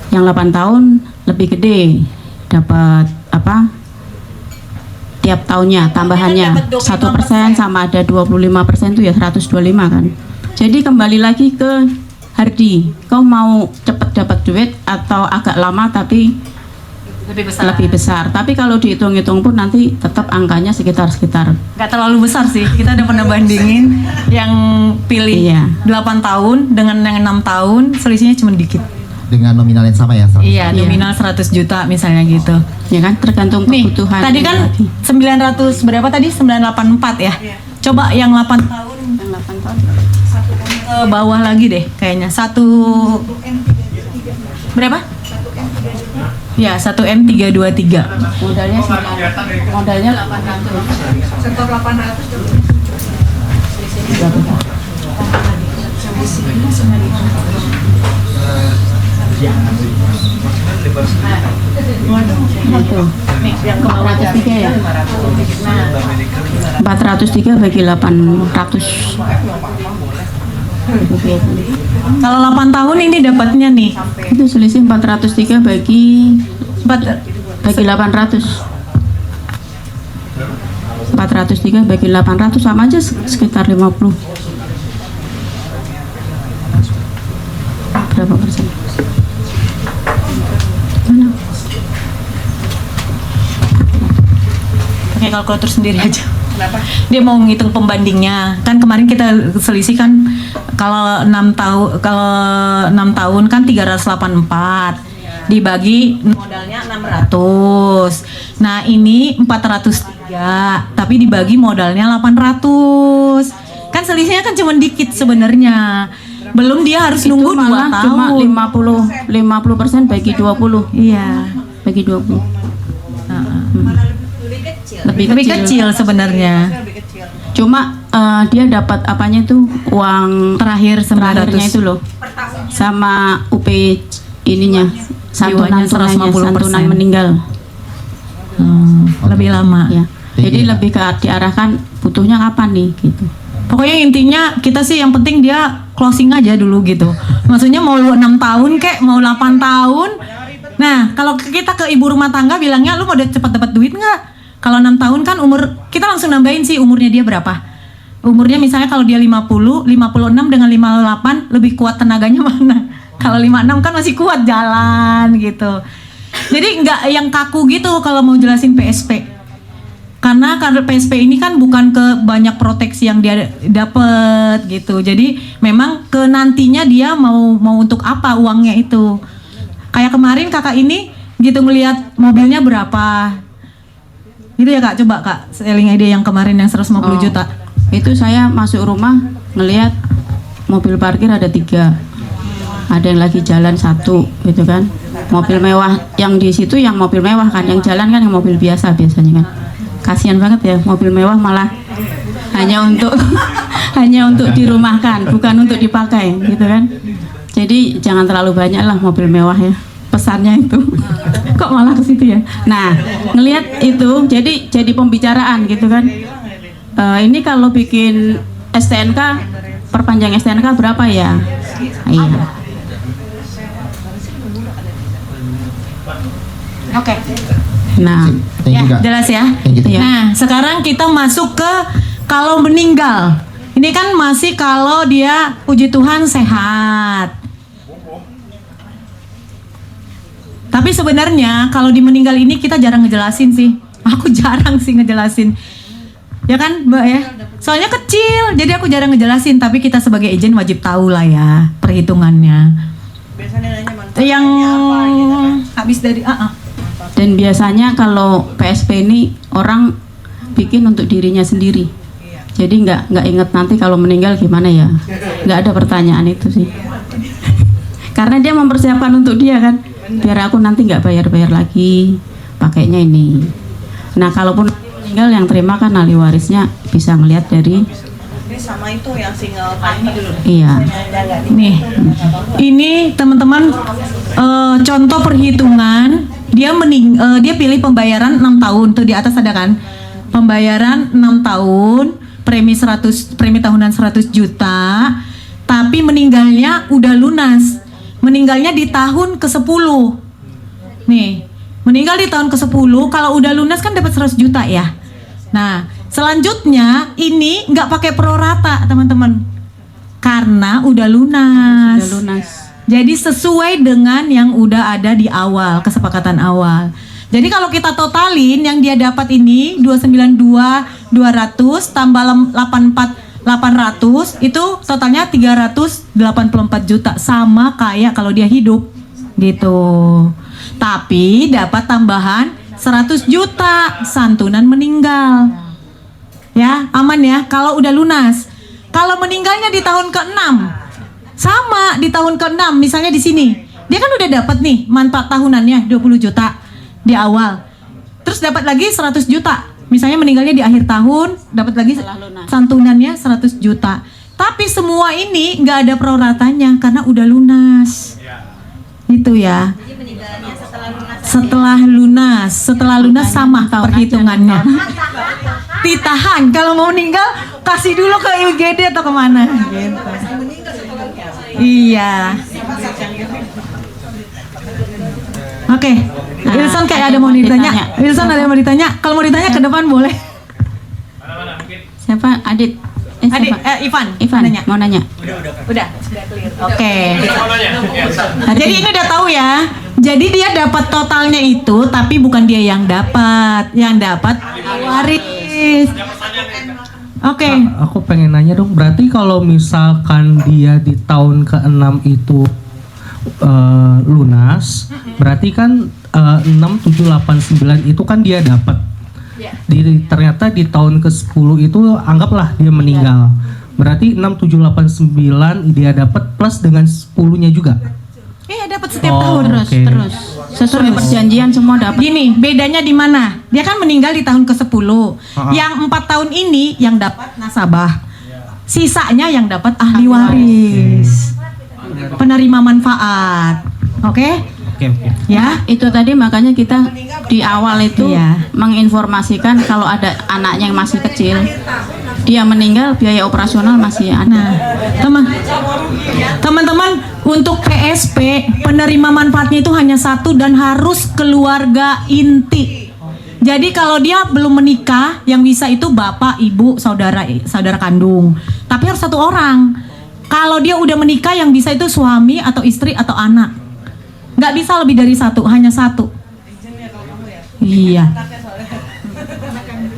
yang 8 tahun lebih gede, dapat apa? Tiap tahunnya tambahannya 1% sama ada 25% itu ya 125 kan. Jadi kembali lagi ke Hardi, kau mau cepet dapat duit atau agak lama tapi lebih besar. Tapi kalau dihitung-hitung pun nanti tetap angkanya sekitar Nggak terlalu besar sih. Kita udah pernah bandingin yang pilih Iya. 8 tahun dengan yang 6 tahun, selisihnya cuma dikit. Dengan nominal yang sama ya? 100. Iya, nominal 100 juta misalnya gitu. ya kan, tergantung Nih, kebutuhan. tadi kan 900 berapa tadi? 984 ya. Coba yang 8 tahun Yang 8 tahun ke bawah lagi deh kayaknya. Berapa? Ya, 1M323. modalnya 800. Sektor 800 Itu. Yang ke bawah 403 ya. 403 bagi 800. Kalau 8 tahun ini dapatnya nih. Itu selisih 403 bagi 4 800. 403 bagi 800 sama aja sekitar 50. Berapa persen? Mana? pakai kalkulator sendiri aja. Kenapa? Dia mau ngitung pembandingnya. Kan kemarin kita selisih kan kalau 6 tahun kan 384 dibagi modalnya 600. Nah, ini 403 tapi dibagi modalnya 800. Kan selisihnya kan cuma dikit sebenarnya. Belum dia harus Itu nunggu 2 malah tahun. cuma 50% bagi 20. Iya. Bagi 20. Lebih kecil sebenarnya. Cuma dia dapat apanya itu uang Terakhir 900. terakhirnya itu loh. Sama UP ininya santunan Jiwanya 150%. santunan meninggal. Lebih lama. Ya. Jadi lebih ke diarahkan butuhnya kapan nih gitu. Pokoknya intinya kita sih yang penting dia closing aja dulu gitu. Maksudnya mau lu 6 tahun kek, mau 8 tahun. Nah, kalau kita ke ibu rumah tangga bilangnya lu mau cepat dapat duit nggak? Kalau 6 tahun kan umur, kita langsung nambahin sih umurnya dia berapa. Umurnya misalnya kalau dia 50, 56 dengan 58 lebih kuat tenaganya mana? Kalau 56 kan masih kuat jalan gitu. Jadi nggak yang kaku gitu kalau mau jelasin PSP. Karena PSP ini kan bukan ke banyak proteksi yang dia dapat gitu. Jadi memang ke nantinya dia mau untuk apa uangnya itu. Kayak kemarin kakak ini gitu ngelihat mobilnya berapa. Gitu ya Kak, coba Kak selling idea yang kemarin yang 150 juta. Itu saya masuk rumah ngelihat mobil parkir ada 3. Ada yang lagi jalan 1 gitu kan. Mobil mewah yang di situ yang mobil mewah kan, yang jalan kan yang mobil biasa biasanya kan. Kasihan banget ya, mobil mewah malah hanya untuk hanya untuk dirumahkan, bukan untuk dipakai gitu kan. Jadi jangan terlalu banyak lah mobil mewah ya. pesannya itu. Kok malah ke situ ya? Nah, ngelihat itu jadi pembicaraan gitu kan. Ini kalau bikin STNK, perpanjang STNK berapa ya? Iya. Oke. Nah, Thank you, Ya, Kak. jelas ya. Thank you. Iya. Nah, sekarang kita masuk ke kalau meninggal. Ini kan masih kalau dia puji Tuhan sehat. Tapi sebenarnya kalau di meninggal ini kita jarang ngejelasin sih. Aku jarang sih ngejelasin. Ya kan, Mbak ya? Soalnya kecil, jadi aku jarang ngejelasin. Tapi kita sebagai agent wajib tahu lah ya perhitungannya. Biasanya nanya manfaatnya Yang apa gitu kan. habis dari dan biasanya kalau PSP ini orang bikin untuk dirinya sendiri. Jadi nggak inget nanti kalau meninggal gimana ya. Nggak ada pertanyaan itu sih. Karena dia mempersiapkan untuk dia kan. Biar aku nanti nggak bayar-bayar lagi. Pakainya ini. Nah, kalaupun meninggal yang terima kan ahli warisnya bisa ngelihat dari Ini sama itu yang single ini dulu. iya. Nih, ini teman-teman contoh perhitungan dia pilih pembayaran 6 tahun tuh di atas ada kan pembayaran 6 tahun premi tahunan 100 juta tapi meninggalnya udah lunas meninggalnya di tahun ke-10 nih meninggal di tahun ke-10 kalau udah lunas kan dapat 100 juta ya nah selanjutnya ini nggak pakai prorata teman-teman karena udah lunas. Sudah lunas. Jadi sesuai dengan yang udah ada di awal, kesepakatan awal. Jadi kalau kita totalin yang dia dapat ini 292 200 tambah 84 800 itu totalnya 384 juta sama kayak kalau dia hidup gitu. Tapi dapat tambahan 100 juta santunan meninggal. Ya, aman ya kalau udah lunas. Kalau meninggalnya di tahun ke-6 sama di tahun ke-6 misalnya di sini. Dia kan udah dapat nih manfaat tahunannya 20 juta di awal. Terus dapat lagi 100 juta. Misalnya meninggalnya di akhir tahun dapat lagi santunannya 100 juta. Tapi semua ini nggak ada proratanya karena udah lunas. Itu ya. Setelah lunas sama perhitungannya. Ditahan kalau mau meninggal kasih dulu ke UGD atau kemana gitu. Iya. Oke. Wilson kayak ada mau ditanya. Wilson ada yang mau ditanya. Kalau mau ditanya ke depan boleh. Siapa? Adit. Adik, Siapa? Ivan nanya. Mau nanya. Udah clear. Oke. Nah, jadi ini udah tahu ya. Jadi dia dapat totalnya itu, tapi bukan dia yang dapat. Yang dapat waris. Oke. Aku pengen nanya dong, berarti kalau misalkan dia di tahun ke-6 itu lunas, berarti kan 6, 7, 8, 9 itu kan dia dapat. Ternyata di tahun ke-10 itu anggaplah dia meninggal. Berarti 6, 7, 8, 9 dia dapat plus dengan 10-nya juga. Iya, dapat setiap tahun. oke. Terus sesuai perjanjian semua dapat. Gini, bedanya di mana? Dia kan meninggal di tahun ke-10. Yang 4 tahun ini yang dapat nasabah. Sisanya yang dapat ahli waris. Penerima manfaat. Oke? Oke. Ya. Itu tadi makanya kita di awal itu Iya. menginformasikan kalau ada anaknya yang masih kecil, dia meninggal biaya operasional masih ada. Nah, teman-teman untuk PSP penerima manfaatnya itu hanya satu dan harus keluarga inti. Jadi kalau dia belum menikah, yang bisa itu bapak, ibu, saudara kandung. Tapi harus satu orang. Kalau dia udah menikah, yang bisa itu suami atau istri atau anak. Nggak bisa lebih dari satu, hanya satu. Iya.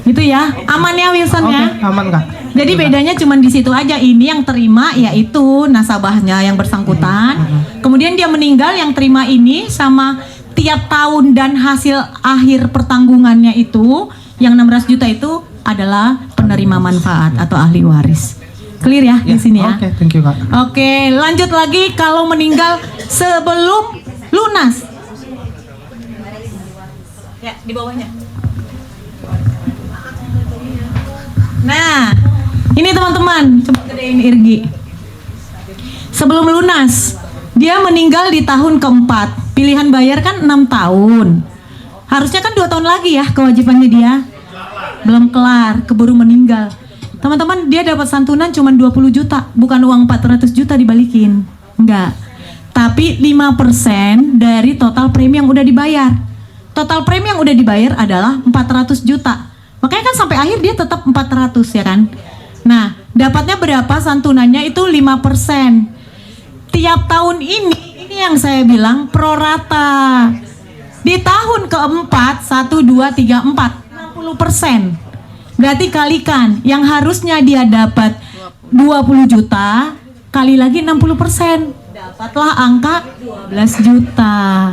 Gitu ya, aman ya Wilson ya. Aman Kak. Jadi bedanya cuma di situ aja. Ini yang terima yaitu nasabahnya yang bersangkutan. Kemudian dia meninggal yang terima ini sama tiap tahun dan hasil akhir pertanggungannya itu yang 600 juta itu adalah penerima manfaat atau ahli waris. Clear ya di sini ya. Oke, thank you Kak. Oke, lanjut lagi kalau meninggal sebelum lunas. Ya, di bawahnya. Nah, ini teman-teman, coba gedein Irgi. Sebelum lunas, dia meninggal di tahun keempat. Pilihan bayar kan 6 tahun. Harusnya kan 2 tahun lagi ya kewajibannya dia. Belum kelar, keburu meninggal. Teman-teman, dia dapat santunan cuma 20 juta, bukan uang 400 juta dibalikin. Enggak. Tapi 5% dari total premi yang udah dibayar. Total premi yang udah dibayar adalah 400 juta. Makanya kan sampai akhir dia tetap 400 ya kan. Nah, dapatnya berapa santunannya itu 5%. Tiap tahun ini yang saya bilang pro rata. Di tahun keempat 1, 2, 3, 4 60%. Berarti kalikan yang harusnya dia dapat 20 juta kali lagi 60%. Dapatlah angka 12 juta.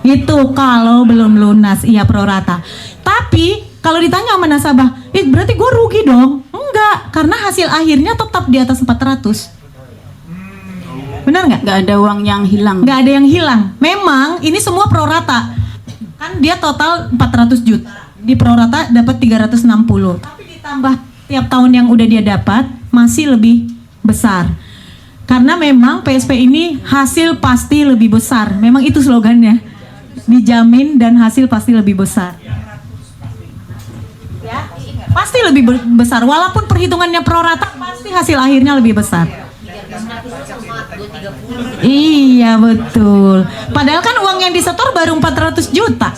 Itu kalau belum lunas, iya pro rata. Tapi kalau ditanya sama nasabah, berarti gue rugi dong? Enggak, karena hasil akhirnya tetap di atas 400. Benar nggak? Nggak ada uang yang hilang. Nggak ada yang hilang. Memang ini semua pro rata. Kan dia total 400 juta. Di pro rata dapat 360. Tapi ditambah tiap tahun yang udah dia dapat masih lebih besar. Karena memang PSP ini hasil pasti lebih besar. Memang itu slogannya. Dijamin dan hasil pasti lebih besar. Ya, pasti lebih besar. Walaupun perhitungannya pro rata, pasti hasil akhirnya lebih besar. Iya betul. Padahal kan uang yang disetor baru 400 juta.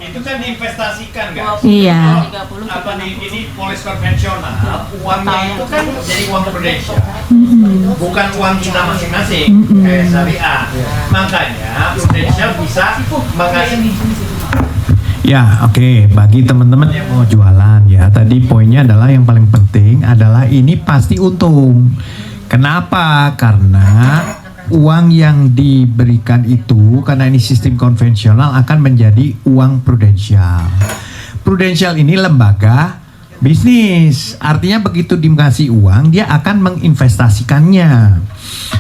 Itu kan diinvestasikan kan? Iya. Apa ini polis konvensional, uangnya itu kan jadi uang prudensial, bukan uang kita masing-masing kayak syariah. Makanya prudensial bisa mengasih. Ya, oke. Bagi teman-teman yang mau jualan ya, tadi poinnya adalah yang paling penting adalah ini pasti untung. Kenapa? Karena uang yang diberikan itu, karena ini sistem konvensional, akan menjadi uang prudensial. Prudensial ini lembaga bisnis. Artinya begitu dikasih uang, dia akan menginvestasikannya.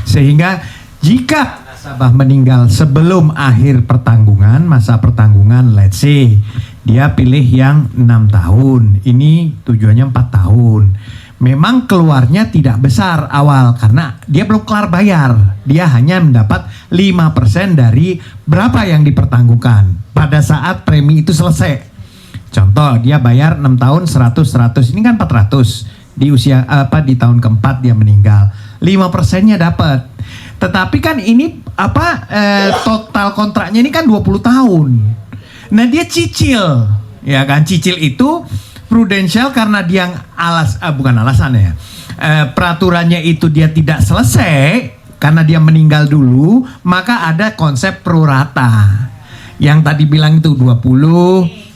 Sehingga jika nasabah meninggal sebelum akhir pertanggungan, masa pertanggungan, let's say dia pilih yang 6 tahun, ini tujuannya 4 tahun. Memang keluarnya tidak besar awal karena dia belum kelar bayar. Dia hanya mendapat 5% dari berapa yang dipertanggungan pada saat premi itu selesai. Contoh, dia bayar 6 tahun 100, ini kan 400. Di usia di tahun keempat dia meninggal. 5%-nya dapat. Tetapi kan ini total kontraknya ini kan 20 tahun. Nah, dia cicil. Ya kan, cicil itu prudensial karena dia bukan alasan ya. Peraturannya itu dia tidak selesai karena dia meninggal dulu, maka ada konsep pro rata. Yang tadi bilang itu 20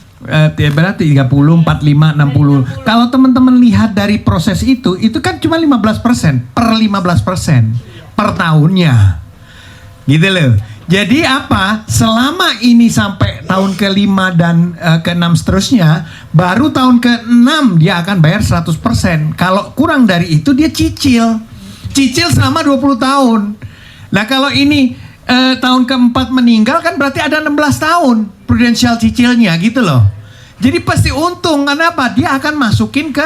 berarti 30, 45, 60. Kalau teman-teman lihat dari proses itu kan cuma 15% per 15% per tahunnya. Gitu loh. Jadi apa? Selama ini sampai tahun ke-5 dan ke-6 seterusnya, baru tahun ke-6 dia akan bayar 100%. Kalau kurang dari itu dia cicil. Cicil selama 20 tahun. Nah, kalau ini tahun ke-4 meninggal kan berarti ada 16 tahun prudensial cicilnya gitu loh. Jadi pasti untung. Kenapa? Dia akan masukin ke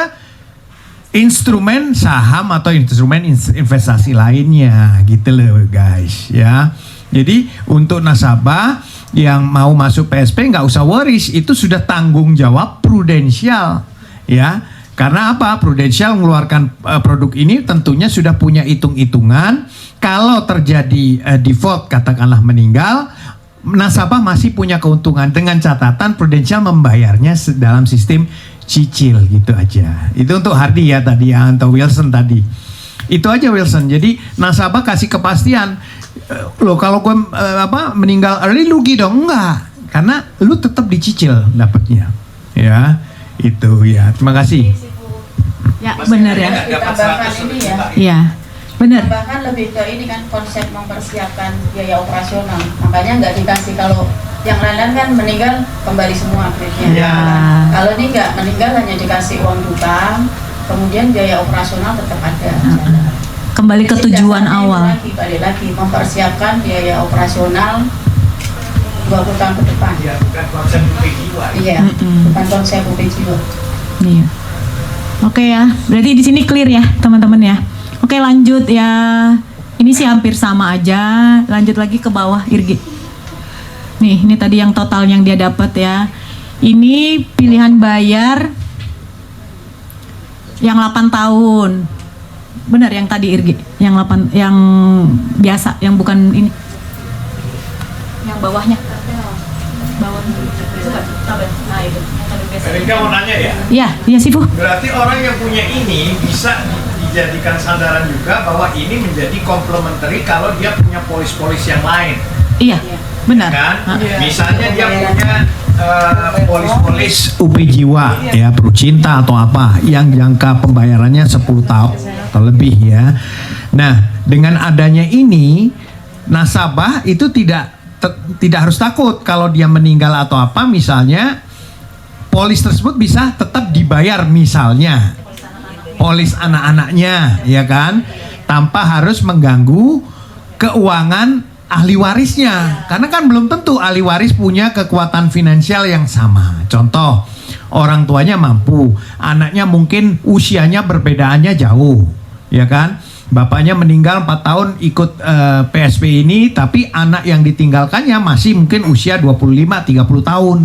instrumen saham atau instrumen investasi lainnya gitu loh guys ya. Jadi untuk nasabah yang mau masuk PSP nggak usah worries, itu sudah tanggung jawab prudensial ya. Karena apa? Prudensial mengeluarkan produk ini tentunya sudah punya hitung-hitungan. Kalau terjadi default katakanlah meninggal, nasabah masih punya keuntungan dengan catatan prudensial membayarnya dalam sistem cicil gitu aja. Itu untuk Hardy ya tadi ya, atau Wilson tadi. Itu aja Wilson. Jadi nasabah kasih kepastian. Loh kalau gue meninggal early rugi dong? Enggak, karena lu tetap dicicil dapatnya ya. Itu ya, terima kasih ya. Benar ya, Ditambahkan ini ya, iya benar. bahkan lebih ke ini kan konsep mempersiapkan biaya operasional. Makanya nggak dikasih, kalau yang lain-lain kan meninggal kembali semua kreditnya. Ya. Kalau ini nggak meninggal, hanya dikasih uang hutang, kemudian biaya operasional tetap ada. Kembali ke Jadi tujuan dasarnya awal. balik lagi mempersiapkan biaya operasional 20 tahun ke depan. Bukan konsep rugi jiwa. Iya, bukan konsep rugi jiwa. Iya. Oke ya, berarti di sini clear ya teman-teman ya. Oke lanjut ya. Ini sih hampir sama aja. Lanjut lagi ke bawah, Irgi. Nih, ini tadi yang total yang dia dapat ya. Ini pilihan bayar yang 8 tahun. Benar yang tadi Irgi, yang 8, yang biasa, yang bukan ini. Yang bawahnya. Bawahnya. Nah, itu. Erika mau nanya ya? Iya sih, Bu. Berarti orang yang punya ini bisa dijadikan sandaran juga bahwa ini menjadi complementary kalau dia punya polis-polis yang lain. Iya, benar. Kan? Iya. Misalnya dia punya polis-polis UP Jiwa ya, Perucinta atau apa yang jangka pembayarannya 10 tahun atau lebih ya. Nah, dengan adanya ini nasabah itu tidak harus takut kalau dia meninggal atau apa, misalnya polis tersebut bisa tetap dibayar, misalnya polis anak-anaknya ya kan, tanpa harus mengganggu keuangan ahli warisnya, karena kan belum tentu ahli waris punya kekuatan finansial yang sama. Contoh, orang tuanya mampu, anaknya mungkin usianya perbedaannya jauh ya kan, bapaknya meninggal 4 tahun ikut PSP ini, tapi anak yang ditinggalkannya masih mungkin usia 25-30 tahun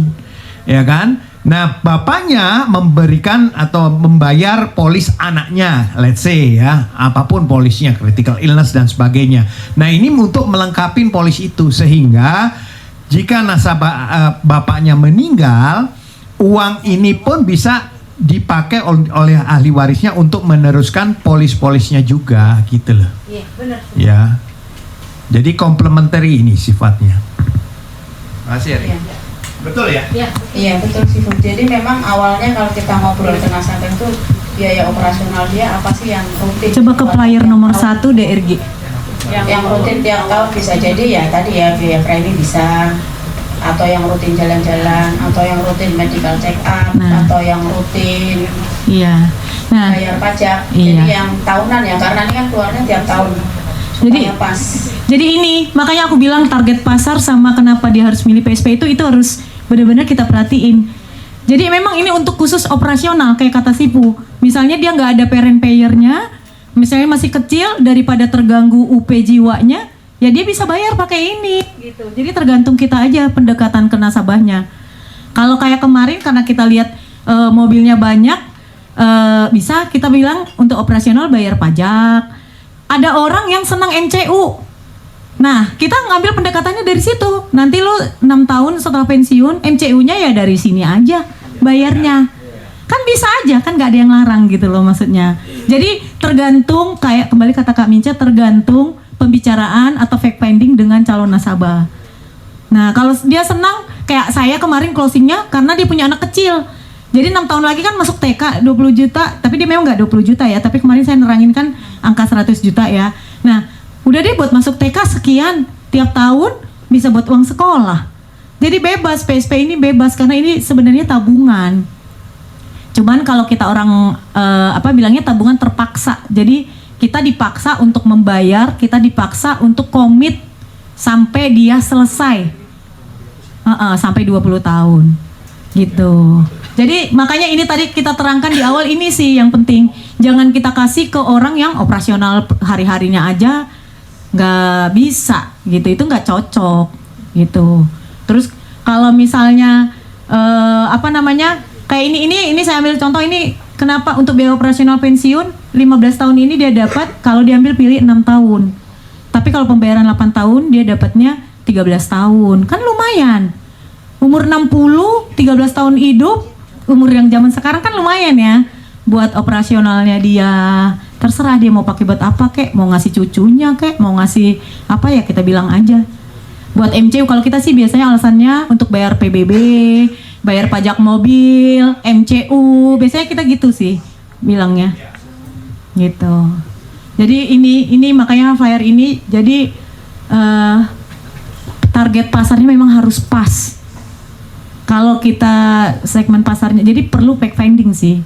ya kan. Nah, bapaknya memberikan atau membayar polis anaknya, let's say ya, apapun polisnya, critical illness dan sebagainya. Nah, ini untuk melengkapi polis itu, sehingga jika nasabah bapaknya meninggal, uang ini pun bisa dipakai oleh ahli warisnya untuk meneruskan polis-polisnya juga, gitu loh. Iya, benar. Ya, jadi complementary ini sifatnya. Masih ya? Betul ya? Iya betul sih, Bu. Jadi memang awalnya kalau kita ngobrol ke nasabah itu biaya operasional dia apa sih yang rutin? Coba ke player nomor 1 DRG. Yang rutin tiap tahun bisa jadi ya tadi ya biaya premi bisa, atau yang rutin jalan-jalan, atau yang rutin medical check up, atau yang rutin Iya. Nah, bayar pajak. iya. Jadi yang tahunan ya, karena ini kan keluarnya tiap tahun. Jadi supaya pas. Jadi ini makanya aku bilang target pasar sama kenapa dia harus milih PSP itu harus benar-benar kita perhatiin. Jadi memang ini untuk khusus operasional kayak kata Sipu. Misalnya dia nggak ada parent payernya, misalnya masih kecil, daripada terganggu UP jiwanya, ya dia bisa bayar pakai ini. Gitu. Jadi tergantung kita aja pendekatan ke nasabahnya. Kalau kayak kemarin karena kita lihat mobilnya banyak, bisa kita bilang untuk operasional bayar pajak. Ada orang yang senang MCU. Nah, kita ngambil pendekatannya dari situ. Nanti lu 6 tahun setelah pensiun, MCU-nya ya dari sini aja bayarnya. Kan bisa aja, kan nggak ada yang larang gitu loh maksudnya. Jadi tergantung, kayak kembali kata Kak Minca, tergantung pembicaraan atau fact finding dengan calon nasabah. Nah, kalau dia senang, kayak saya kemarin closingnya karena dia punya anak kecil. Jadi 6 tahun lagi kan masuk TK 20 juta, tapi dia memang nggak 20 juta ya, tapi kemarin saya nerangin kan angka 100 juta ya. Nah, udah deh buat masuk TK sekian, tiap tahun bisa buat uang sekolah. Jadi bebas, PSP ini bebas karena ini sebenarnya tabungan. Cuman kalau kita orang bilangnya tabungan terpaksa. Jadi kita dipaksa untuk membayar, kita dipaksa untuk komit sampai dia selesai. Sampai 20 tahun. Gitu. Jadi makanya ini tadi kita terangkan di awal, ini sih yang penting. Jangan kita kasih ke orang yang operasional hari-harinya aja nggak bisa gitu, itu nggak cocok gitu. Terus kalau misalnya kayak ini saya ambil contoh ini, kenapa untuk biaya operasional pensiun 15 tahun ini dia dapat kalau diambil pilih 6 tahun, tapi kalau pembayaran 8 tahun dia dapatnya 13 tahun, kan lumayan. Umur 60 13 tahun hidup, umur yang zaman sekarang kan lumayan ya buat operasionalnya dia. Terserah dia mau pakai buat apa kek, mau ngasih cucunya kek, mau ngasih apa ya kita bilang aja. Buat MCU kalau kita sih biasanya alasannya untuk bayar PBB, bayar pajak mobil, MCU, biasanya kita gitu sih bilangnya. Gitu. Jadi ini makanya flyer ini jadi target pasarnya memang harus pas. Kalau kita segmen pasarnya, jadi perlu fact finding sih.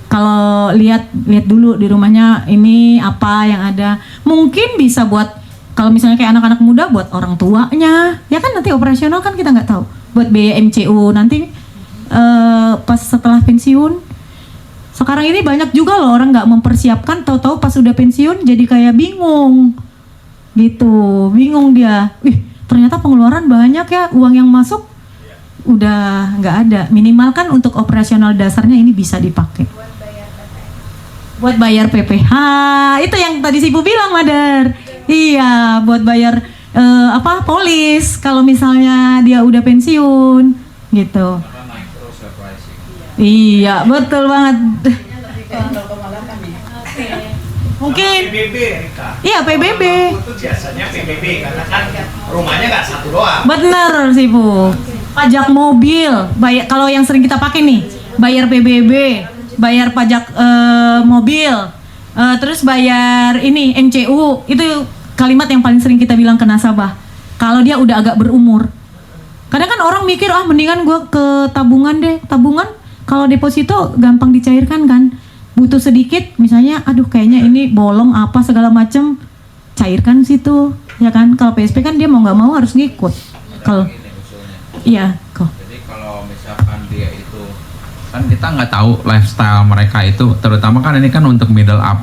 Kalau lihat dulu di rumahnya ini apa yang ada, mungkin bisa buat kalau misalnya kayak anak-anak muda buat orang tuanya, ya kan nanti operasional kan kita nggak tahu, buat biaya MCU nanti pas setelah pensiun Sekarang ini banyak juga loh orang nggak mempersiapkan, tahu-tahu pas udah pensiun jadi kayak bingung gitu, bingung dia. Ternyata pengeluaran banyak ya, uang yang masuk udah nggak ada. Minimal kan untuk operasional dasarnya ini bisa dipakai. Buat bayar PPH, itu yang tadi si Ibu bilang, Madar. Iya, buat bayar polis kalau misalnya dia udah pensiun gitu. Iya, betul banget. Mungkin. PBB, Rika. Iya, PBB. Itu biasanya PBB karena kan rumahnya nggak satu doang. Bener sih Bu. Pajak mobil, bayar kalau yang sering kita pakai nih, bayar PBB, bayar pajak mobil, terus bayar ini MCU. Itu kalimat yang paling sering kita bilang ke nasabah. Kalau dia udah agak berumur. Kadang kan orang mikir, mendingan gue ke tabungan deh. Tabungan kalau deposito gampang dicairkan kan. Butuh sedikit, misalnya, aduh kayaknya ini bolong apa segala macem, cairkan situ, ya kan? Kalau PSP kan dia mau nggak mau harus ngikut. Kalau, iya, kok. Jadi kalau misalkan dia itu, kan kita nggak tahu lifestyle mereka itu, terutama kan ini kan untuk middle up.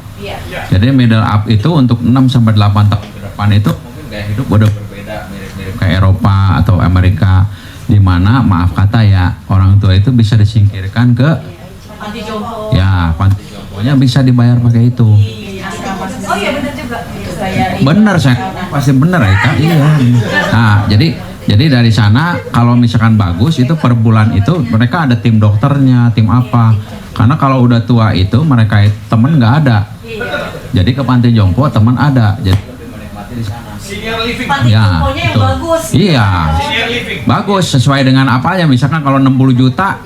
Jadi middle up itu untuk 6 sampai 8 tahun ke depan itu mungkin gaya hidup udah berbeda, mirip-mirip kayak Eropa atau Amerika, di mana maaf kata ya orang tua itu bisa disingkirkan ke panti jompo. Ya, panti jomponya bisa dibayar pakai itu. Oh iya benar juga. Bener saya pasti bener ya Kak. Iya. Nah, jadi dari sana kalau misalkan bagus itu per bulan itu mereka ada tim dokternya, tim apa. Karena kalau udah tua itu mereka temen nggak ada. Jadi ke panti jompo teman ada. Jadi menikmati di sana. Senior living. Panti jomponya yang bagus. Iya. Senior living. Bagus sesuai dengan apa ya, misalkan kalau 60 juta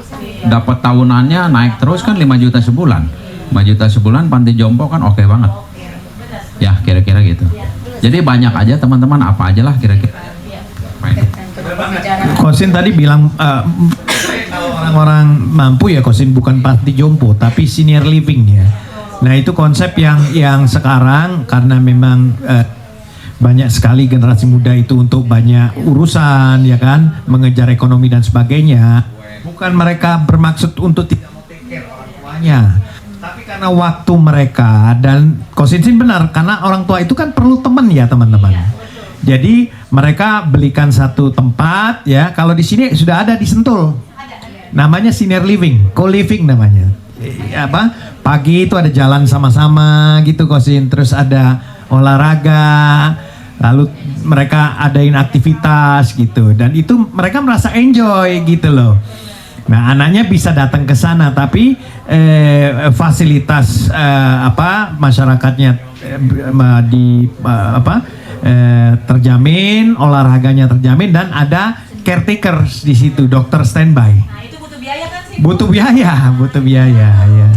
dapat tahunannya naik terus kan 5 juta sebulan. 5 juta sebulan panti jompo kan oke banget. Ya kira-kira gitu. Jadi banyak aja teman-teman, apa aja lah kira-kira. Kosin tadi bilang kalau orang-orang mampu ya Kosin bukan panti jompo tapi senior living ya. Nah itu konsep yang sekarang karena memang banyak sekali generasi muda itu untuk banyak urusan ya kan, mengejar ekonomi dan sebagainya. Bukan mereka bermaksud untuk tidak mau take care orang tuanya, tapi karena waktu mereka dan Kosinsin benar karena orang tua itu kan perlu teman ya teman-teman. Jadi mereka belikan satu tempat ya. Kalau di sini sudah ada di Sentul, namanya senior living, co-living namanya. Pagi itu ada jalan sama-sama gitu Kosin, terus ada olahraga. Lalu mereka adain aktivitas gitu dan itu mereka merasa enjoy gitu loh. Nah anaknya bisa datang ke sana tapi fasilitas masyarakatnya terjamin, olahraganya terjamin dan ada caretakers di situ, dokter standby. Nah itu butuh biaya kan sih? Butuh biaya ya.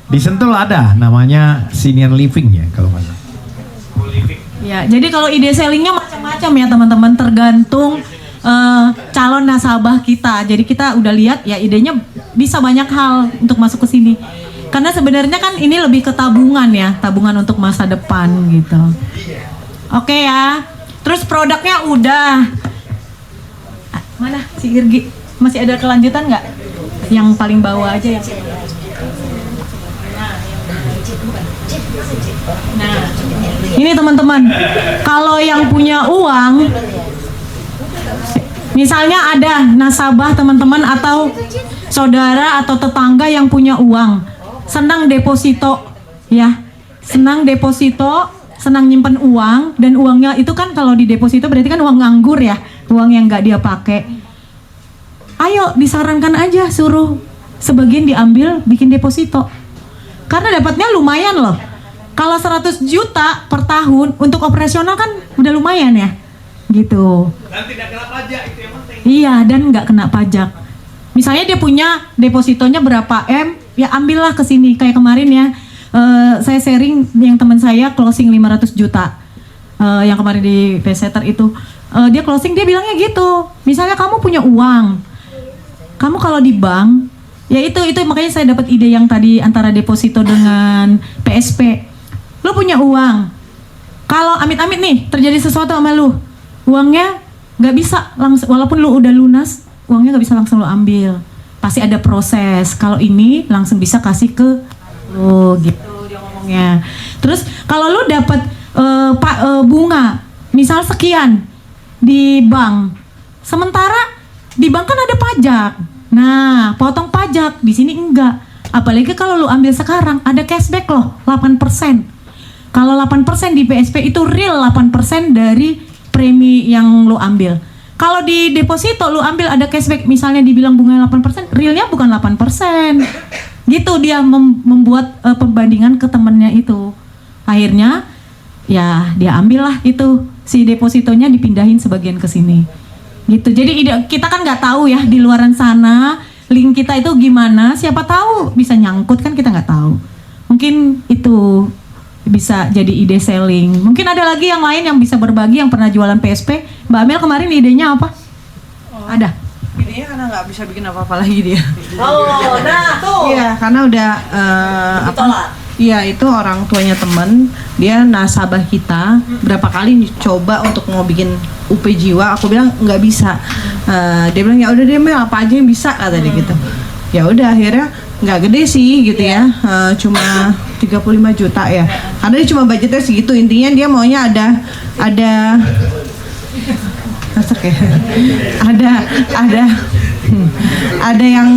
Di Sentul ada namanya senior living ya kalau nggak salah. Ya, jadi kalau ide sellingnya macam-macam ya teman-teman, tergantung calon nasabah kita. Jadi kita udah lihat ya idenya bisa banyak hal untuk masuk ke sini. Karena sebenarnya kan ini lebih ke tabungan ya, tabungan untuk masa depan gitu. Oke ya. Terus produknya udah. Mana si Irgi? Masih ada kelanjutan nggak? Yang paling bawah aja ya. Nah, ini teman-teman, kalau yang punya uang, misalnya ada nasabah teman-teman atau saudara atau tetangga yang punya uang, senang deposito, ya, senang deposito, senang nyimpen uang, dan uangnya itu kan kalau di deposito berarti kan uang nganggur ya, uang yang nggak dia pakai. Ayo disarankan aja suruh sebagian diambil bikin deposito, karena dapatnya lumayan loh. Kalau 100 juta per tahun untuk operasional kan udah lumayan ya, gitu. Dan tidak kena pajak, itu yang penting. Iya, dan nggak kena pajak. Misalnya dia punya depositonya berapa M, ya ambillah ke sini. Kayak kemarin ya, saya sharing yang teman saya closing 500 juta. Yang kemarin di Peseter itu, dia closing dia bilangnya gitu. Misalnya kamu punya uang, kamu kalau di bank, ya itu makanya saya dapat ide yang tadi antara deposito dengan PSP. Lu punya uang, kalau amit-amit nih terjadi sesuatu sama lu, uangnya nggak bisa langsung, walaupun lu udah lunas, uangnya nggak bisa langsung lu ambil, pasti ada proses. Kalau ini langsung bisa kasih ke Oh gitu dia ngomongnya. Terus kalau lu dapat bunga misal sekian di bank, sementara di bank kan ada pajak. Nah, potong pajak, di sini enggak. Apalagi kalau lu ambil sekarang ada cashback loh 8%. Kalau 8% di PSP itu real 8% dari premi yang lu ambil. Kalau di deposito lu ambil ada cashback, misalnya dibilang bunganya 8%, realnya bukan 8%. Gitu dia membuat pembandingan ke temennya itu. Akhirnya ya dia ambil lah itu si depositonya dipindahin sebagian ke sini. Gitu. Jadi kita kan nggak tahu ya di luaran sana link kita itu gimana, siapa tahu bisa nyangkut kan kita nggak tahu. Mungkin itu bisa jadi ide selling. Mungkin ada lagi yang lain yang bisa berbagi yang pernah jualan PSP. Mbak Amel kemarin idenya apa? Ada? Idenya karena nggak bisa bikin apa-apa lagi dia. Oh, nah tuh. Iya, karena udah iya itu orang tuanya temen, dia nasabah kita berapa kali coba untuk mau bikin UP Jiwa, aku bilang nggak bisa. Dia bilang ya udah deh Mel, apa aja yang bisa kata dia gitu. Ya udah akhirnya nggak gede sih gitu ya, cuma 35 juta ya. Karena dia cuma budgetnya segitu, intinya dia maunya ada masak ya, ada yang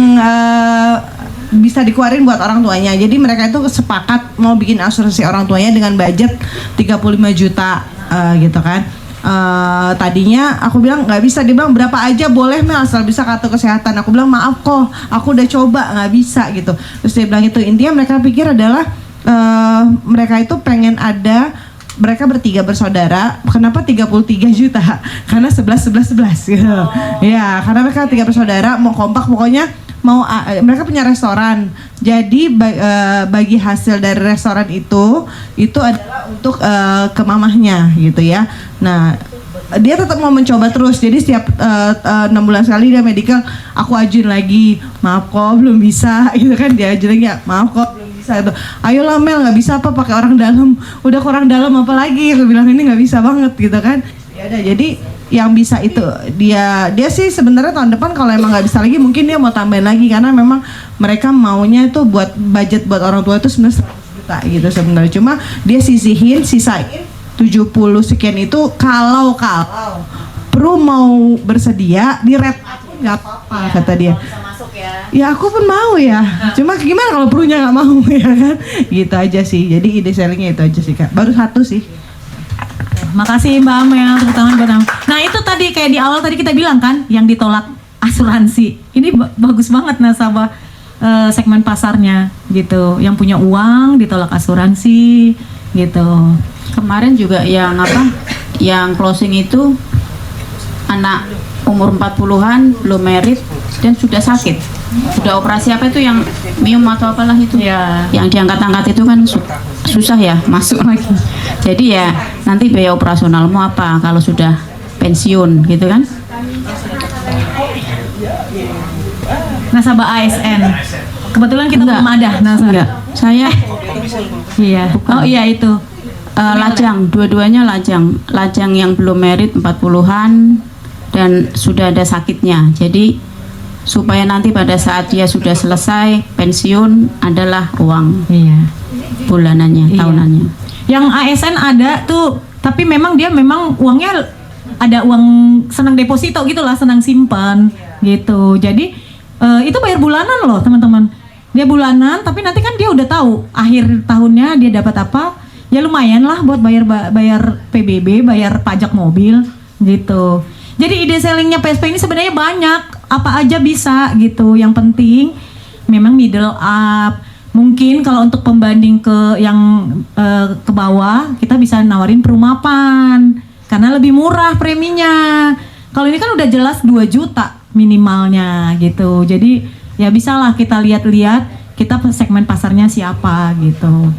bisa dikeluarin buat orang tuanya. Jadi mereka itu sepakat mau bikin asuransi orang tuanya dengan budget 35 juta gitu kan. Tadinya aku bilang nggak bisa, dia bilang berapa aja boleh Mel asal bisa kartu kesehatan. Aku bilang maaf kok, aku udah coba nggak bisa gitu. Terus dia bilang itu intinya mereka pikir adalah mereka itu pengen ada, mereka bertiga bersaudara. Kenapa 33 juta? Karena 11 gitu. Ya karena mereka 3 bersaudara mau kompak, pokoknya mau mereka punya restoran. Jadi bagi hasil dari restoran itu adalah untuk ke mamahnya gitu ya. Nah, dia tetap mau mencoba terus. Jadi setiap 6 bulan sekali dia medical, aku ajuin lagi. Maaf kok belum bisa gitu kan, dia ajuin lagi ya. Maaf kok belum bisa itu. Ayolah Mel, nggak bisa apa pakai orang dalam. Udah kurang dalam apa lagi? Aku bilang ini nggak bisa banget gitu kan. Ya udah, jadi yang bisa itu dia sih sebenarnya tahun depan kalau emang nggak bisa lagi mungkin dia mau tambahin lagi, karena memang mereka maunya itu buat budget buat orang tua itu sebenarnya 100 juta gitu sebenarnya. Cuma dia sisain 70 sekian itu kalau Pru mau bersedia di red nggak apa-apa kata dia. Ya aku pun mau ya, cuma gimana kalau Prunya nggak mau ya kan, gitu aja sih. Jadi ide sellingnya itu aja sih Kak, baru satu sih. Makasih Mbak Amel, tepuk tangan buat Amel. Nah itu tadi kayak di awal tadi kita bilang kan, yang ditolak asuransi. Ini bagus banget nasabah segmen pasarnya gitu. Yang punya uang ditolak asuransi gitu. Kemarin juga yang yang closing itu anak umur 40-an belum merit dan sudah sakit. Sudah operasi apa itu yang miom atau apalah itu ya. Yang diangkat-angkat itu kan susah ya masuk lagi. Jadi ya nanti biaya operasionalmu apa kalau sudah pensiun gitu kan. Nasabah ASN. Kebetulan kita belum ada nasabah. Enggak. Saya iya. Bukan. Oh iya itu. Lajang, dua-duanya lajang yang belum merit 40-an dan sudah ada sakitnya. Jadi supaya nanti pada saat dia sudah selesai pensiun adalah uang bulanannya, tahunannya. Yang ASN ada tuh, tapi memang dia uangnya ada uang senang deposito gitulah, senang simpan gitu. Jadi itu bayar bulanan loh teman-teman. Dia bulanan, tapi nanti kan dia udah tahu akhir tahunnya dia dapat apa. Ya lumayan lah buat bayar PBB, bayar pajak mobil gitu. Jadi ide sellingnya PSP ini sebenarnya banyak, apa aja bisa gitu. Yang penting memang middle up. Mungkin kalau untuk pembanding ke yang ke bawah, kita bisa nawarin perumahan karena lebih murah preminya. Kalau ini kan udah jelas 2 juta minimalnya gitu. Jadi ya bisalah kita lihat-lihat kita segmen pasarnya siapa gitu.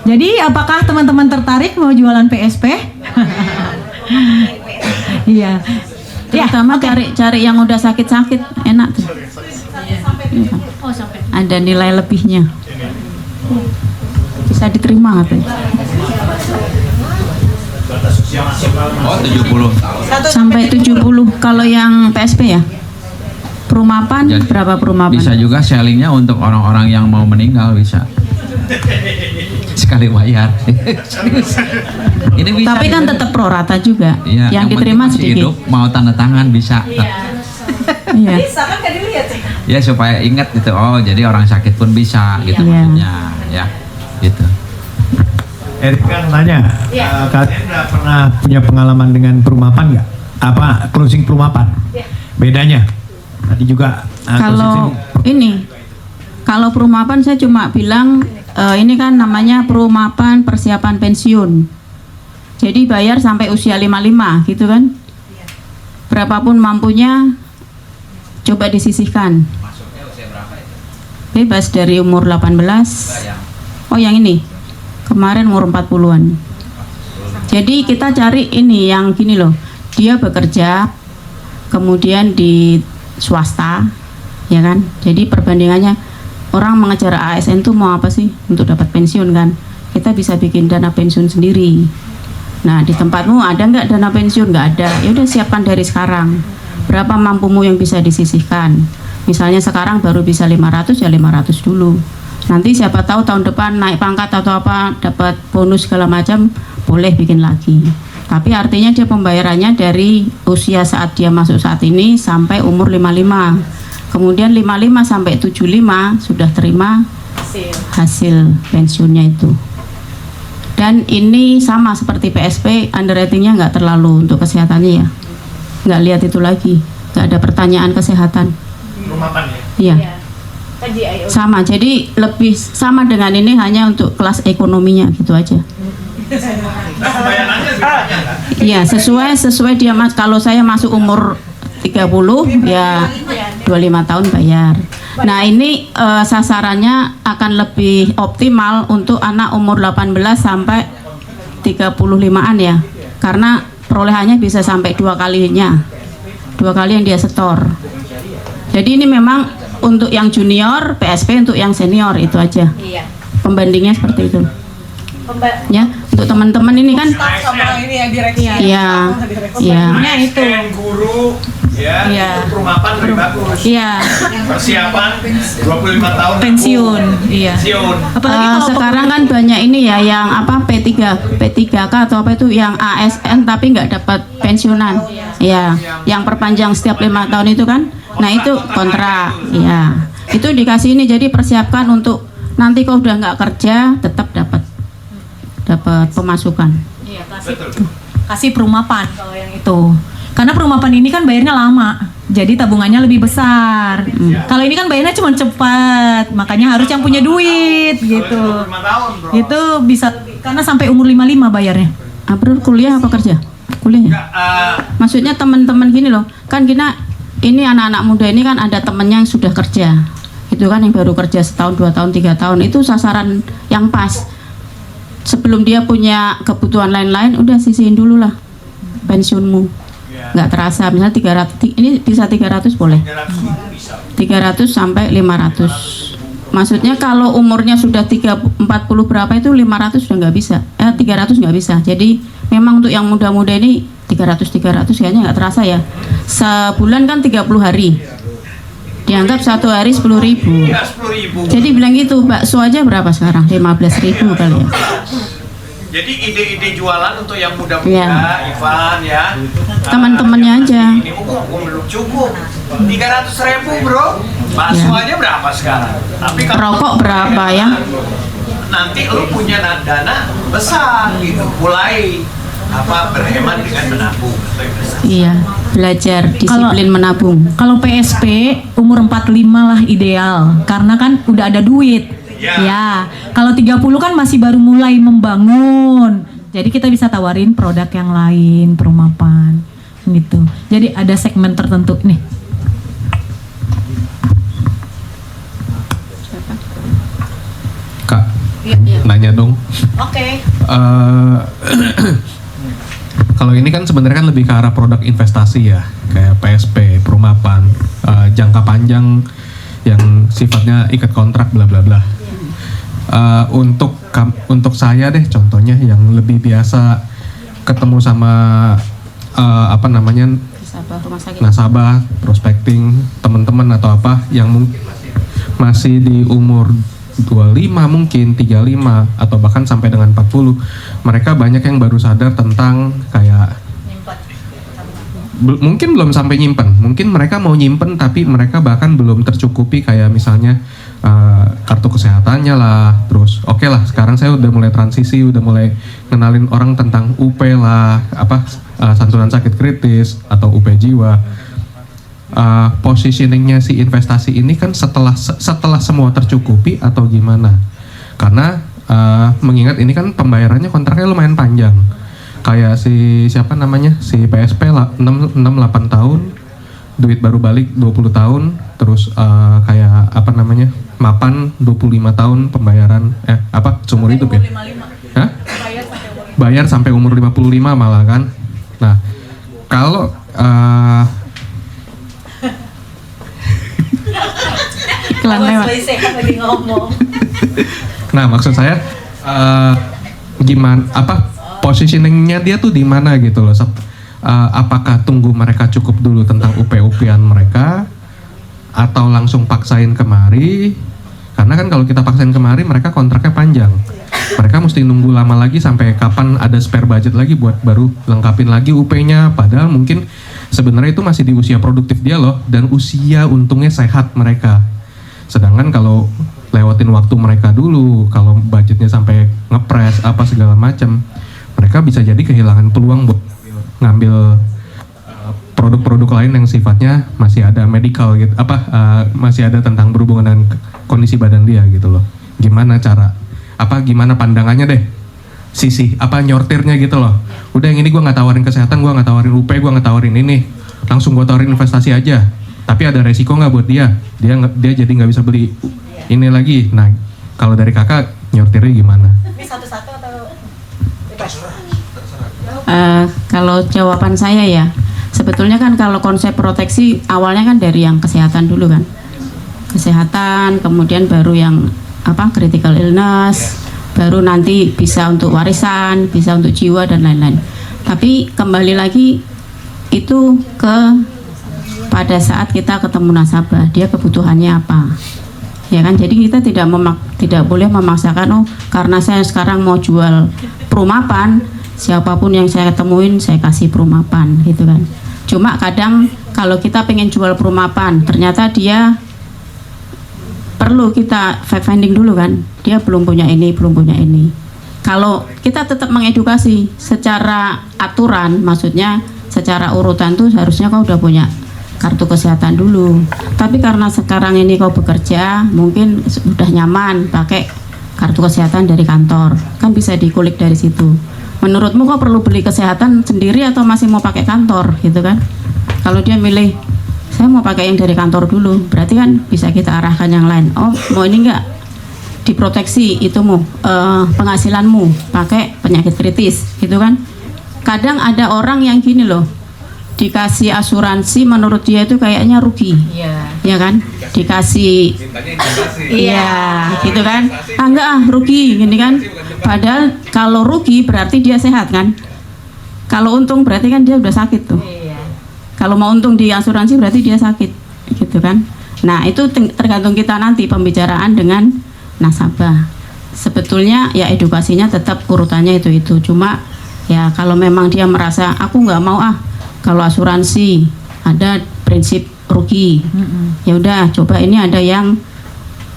Jadi apakah teman-teman tertarik mau jualan PSP? Iya. Terutama cari yang udah sakit-sakit, enak tuh. Ada nilai lebihnya. Bisa diterima katanya. Oh 70 Sampai 70 kalau yang PSP ya. Perumapan Jadi, berapa perumapan? Bisa juga sellingnya untuk orang-orang yang mau meninggal bisa. Sekali bayar. Ini bisa. Tapi kan tetap pro rata juga. Iya, yang penting diterima masih sedikit. hidup, mau tanda tangan bisa. Iya. Ya supaya ingat gitu. Oh, jadi orang sakit pun bisa gitu Iya. maksudnya, ya. Gitu. Erik kan nanya, kalian udah pernah punya pengalaman dengan perumapan nggak? Apa closing perumapan? Bedanya? Tadi juga Kalau ini, kalau perumapan saya cuma bilang ini kan namanya perumapan persiapan pensiun. Jadi bayar sampai usia 55 gitu kan. Berapapun mampunya coba disisihkan. Bebas dari umur 18. Oh yang ini. Kemarin umur 40-an. Jadi kita cari ini yang gini loh. Dia bekerja kemudian di swasta, ya kan? Jadi perbandingannya orang mengejar ASN tuh mau apa sih? Untuk dapat pensiun kan? Kita bisa bikin dana pensiun sendiri. Nah di tempatmu ada nggak dana pensiun? Nggak ada. Ya udah siapkan dari sekarang. Berapa mampumu yang bisa disisihkan? Misalnya sekarang baru bisa 500 ya 500 dulu. Nanti siapa tahu tahun depan naik pangkat atau apa dapat bonus segala macam boleh bikin lagi. Tapi artinya dia pembayarannya dari usia saat dia masuk saat ini sampai umur 55. Kemudian 55 sampai 75 sudah terima hasil pensiunnya itu. Dan ini sama seperti PSP, underratingnya nggak terlalu untuk kesehatannya ya. Nggak lihat itu lagi, nggak ada pertanyaan kesehatan. Perumapan ya? Iya. Sama, jadi lebih sama dengan ini hanya untuk kelas ekonominya gitu aja. Bayarannya lebih banyak kan? Iya, sesuai dia mas. Kalau saya masuk umur 30 ya 25 tahun bayar. Nah, ini sasarannya akan lebih optimal untuk anak umur 18 sampai 35-an ya. Karena perolehannya bisa sampai 2 kalinya. 2 kali yang dia setor. Jadi ini memang untuk yang junior, PSP untuk yang senior itu aja. Iya. Pembandingnya seperti itu. Ya, untuk teman-teman ini kan sama ini ya direksi. iya. Iya. Nah, itu. ASN, guru, ya, Iya. itu perumapan lebih bagus. Iya, Persiapan 25 tahun pensiun. Iya. pensiun. Apalagi kalau Sekarang kan banyak ini ya yang apa P3K atau apa itu yang ASN tapi nggak dapat pensiunan. Ya, yang perpanjang setiap 5 tahun itu kan. Nah itu kontrak. Ya, itu dikasih ini jadi persiapkan untuk nanti kalau udah nggak kerja tetap dapat pemasukan. Iya, kasih perumapan kalau yang itu. Karena perumapan ini kan bayarnya lama, jadi tabungannya lebih besar. Kalau ini kan bayarnya cuma cepat, makanya harus yang punya duit gitu. 25 tahun, bro. Itu bisa karena sampai umur 55 bayarnya. Bro, kuliah apa kerja? Kuliahnya? Maksudnya teman-teman gini loh, kan kita ini anak-anak muda ini kan ada temennya yang sudah kerja, itu kan yang baru kerja setahun, 2 tahun, 3 tahun, itu sasaran yang pas. Sebelum dia punya kebutuhan lain-lain, udah sisihin dulu lah pensiunmu. Nggak terasa, misalnya 300, ini bisa 300 boleh. 300 sampai 500. Maksudnya kalau umurnya sudah 40 berapa itu 500 sudah nggak bisa, 300 nggak bisa. Jadi memang untuk yang muda-muda ini 300 kayaknya nggak terasa ya. Sebulan kan 30 hari. Dianggap 1 hari 10.000. Iya, 10.000. Jadi bilang gitu, bakso aja berapa sekarang? 15.000 kali ya. Jadi ide-ide jualan untuk yang muda-muda, Iya. Ivan ya. Teman-temannya aja. Ini belum cukup. 300.000 bro. Bakso Iya. aja berapa sekarang? Tapi kalau Rokok berapa ya? nanti lu punya dana besar gitu. Mulai berhemat dengan menabung atau investasi. Iya, belajar disiplin menabung. Kalau PSP umur 45 lah ideal, karena kan udah ada duit. Ya, kalau 30 kan masih baru mulai membangun. Jadi kita bisa tawarin produk yang lain, perumapan gitu. Jadi ada segmen tertentu nih. Kak, nanya dong. Oke. Kalau ini kan sebenarnya kan lebih ke arah produk investasi ya, kayak PSP, perumapan, jangka panjang yang sifatnya ikat kontrak bla bla bla. Untuk saya deh contohnya yang lebih biasa ketemu sama nasabah, prospecting, teman-teman atau apa yang mungkin masih di umur 25 mungkin 35 atau bahkan sampai dengan 40, mereka banyak yang baru sadar tentang kayak mungkin belum sampai nyimpen, mungkin mereka mau nyimpen tapi mereka bahkan belum tercukupi kayak misalnya kartu kesehatannya lah, terus oke lah sekarang saya udah mulai transisi, udah mulai kenalin orang tentang UP lah, santunan sakit kritis atau UP jiwa. Positioningnya si investasi ini kan setelah semua tercukupi atau gimana? Karena mengingat ini kan pembayarannya kontraknya lumayan panjang. Kayak si siapa namanya? Si PSP 6-8 tahun, duit baru balik 20 tahun, terus kayak apa namanya? Mapan 25 tahun pembayaran seumur hidup ya? Hah? Bayar sampai umur 55 malah kan. Nah, kalau iklan lewat. lagi ngomong. Nah, maksud saya gimana positioningnya dia tuh di mana gitu loh. Apakah tunggu mereka cukup dulu tentang UP-UPan mereka atau langsung paksain kemari? Karena kan kalau kita paksain kemari mereka kontraknya panjang. Mereka mesti nunggu lama lagi sampai kapan ada spare budget lagi buat baru lengkapin lagi UP-nya, padahal mungkin sebenarnya itu masih di usia produktif dia loh, dan usia untungnya sehat mereka. Sedangkan kalau lewatin waktu mereka dulu, kalau budgetnya sampai ngepres apa segala macam, mereka bisa jadi kehilangan peluang buat ngambil produk-produk lain yang sifatnya masih ada medical gitu, masih ada tentang berhubungan dengan kondisi badan dia gitu loh. Gimana gimana pandangannya deh, sisi nyortirnya gitu loh. Udah yang ini gue nggak tawarin kesehatan, gue nggak tawarin UP, gue nggak tawarin ini, langsung gue tawarin investasi aja. Tapi ada resiko nggak buat dia jadi nggak bisa beli ini lagi. Nah, kalau dari kakak nyortirnya gimana? Ini satu-satu atau kalau jawaban saya ya, sebetulnya kan kalau konsep proteksi awalnya kan dari yang kesehatan dulu kan, kesehatan, kemudian baru yang critical illness, baru nanti bisa untuk warisan, bisa untuk jiwa dan lain-lain. Tapi kembali lagi itu pada saat kita ketemu nasabah, dia kebutuhannya apa, ya kan? Jadi kita tidak boleh memaksakan, karena saya sekarang mau jual perumapan, siapapun yang saya ketemuin saya kasih perumapan gitu kan. Cuma kadang kalau kita pengen jual perumapan, ternyata dia perlu kita fact finding dulu kan, dia belum punya ini. Kalau kita tetap mengedukasi secara aturan, maksudnya secara urutan tuh harusnya kau udah punya kartu kesehatan dulu. Tapi karena sekarang ini kau bekerja, mungkin sudah nyaman pakai kartu kesehatan dari kantor, kan bisa dikulik dari situ. Menurutmu kau perlu beli kesehatan sendiri atau masih mau pakai kantor gitu kan? Kalau dia milih saya mau pakai yang dari kantor dulu, berarti kan bisa kita arahkan yang lain. Oh, mau ini enggak diproteksi itumu, penghasilanmu pakai penyakit kritis gitu kan? Kadang ada orang yang gini loh, dikasih asuransi menurut dia itu kayaknya rugi, ya kan? Dikasih, gitu kan? Enggak rugi gini kan? Padahal kalau rugi berarti dia sehat kan? Kalau untung berarti kan dia udah sakit tuh. Kalau mau untung di asuransi berarti dia sakit, gitu kan? Nah itu tergantung kita nanti pembicaraan dengan nasabah. Sebetulnya ya edukasinya tetap urutannya itu. Cuma ya kalau memang dia merasa aku nggak mau kalau asuransi ada prinsip rugi, ya udah coba ini ada yang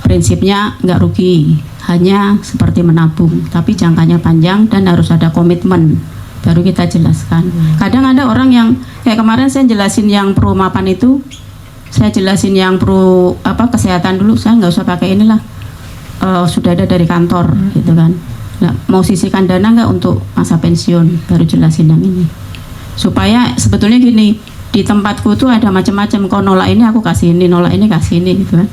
prinsipnya nggak rugi, hanya seperti menabung, tapi jangkanya panjang dan harus ada komitmen. Baru kita jelaskan. Kadang ada orang yang kayak kemarin saya jelasin yang perumapan itu, saya jelasin yang kesehatan dulu, saya nggak usah pakai inilah, sudah ada dari kantor gitu kan. Nah, mau sisihkan dana nggak untuk masa pensiun, baru jelasin yang ini. Supaya sebetulnya gini, di tempatku tuh ada macam-macam, kau nolak ini aku kasih ini, nolak ini kasih ini gitu kan.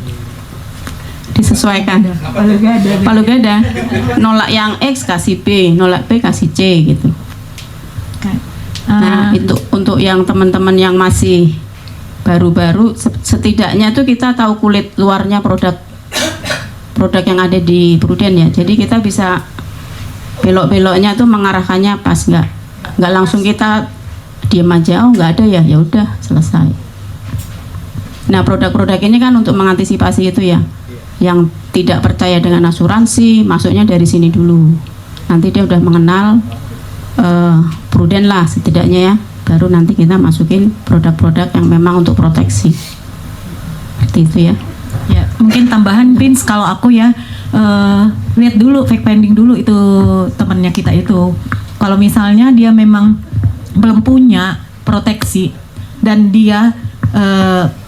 Disesuaikan. Palu gada. Nolak yang X kasih B, nolak B kasih C gitu. Nah, itu untuk yang teman-teman yang masih baru-baru, setidaknya tuh kita tahu kulit luarnya produk yang ada di Prudent ya. Jadi kita bisa belok-beloknya tuh mengarahkannya pas, nggak langsung kita diem aja, oh nggak ada ya, ya udah selesai. Nah produk-produk ini kan untuk mengantisipasi itu ya, yang tidak percaya dengan asuransi masuknya dari sini dulu, nanti dia udah mengenal prudent lah setidaknya ya, baru nanti kita masukin produk-produk yang memang untuk proteksi seperti itu ya. Ya, mungkin tambahan Pins, kalau aku ya lihat dulu fact finding dulu itu temannya kita itu. Kalau misalnya dia memang belum punya proteksi dan dia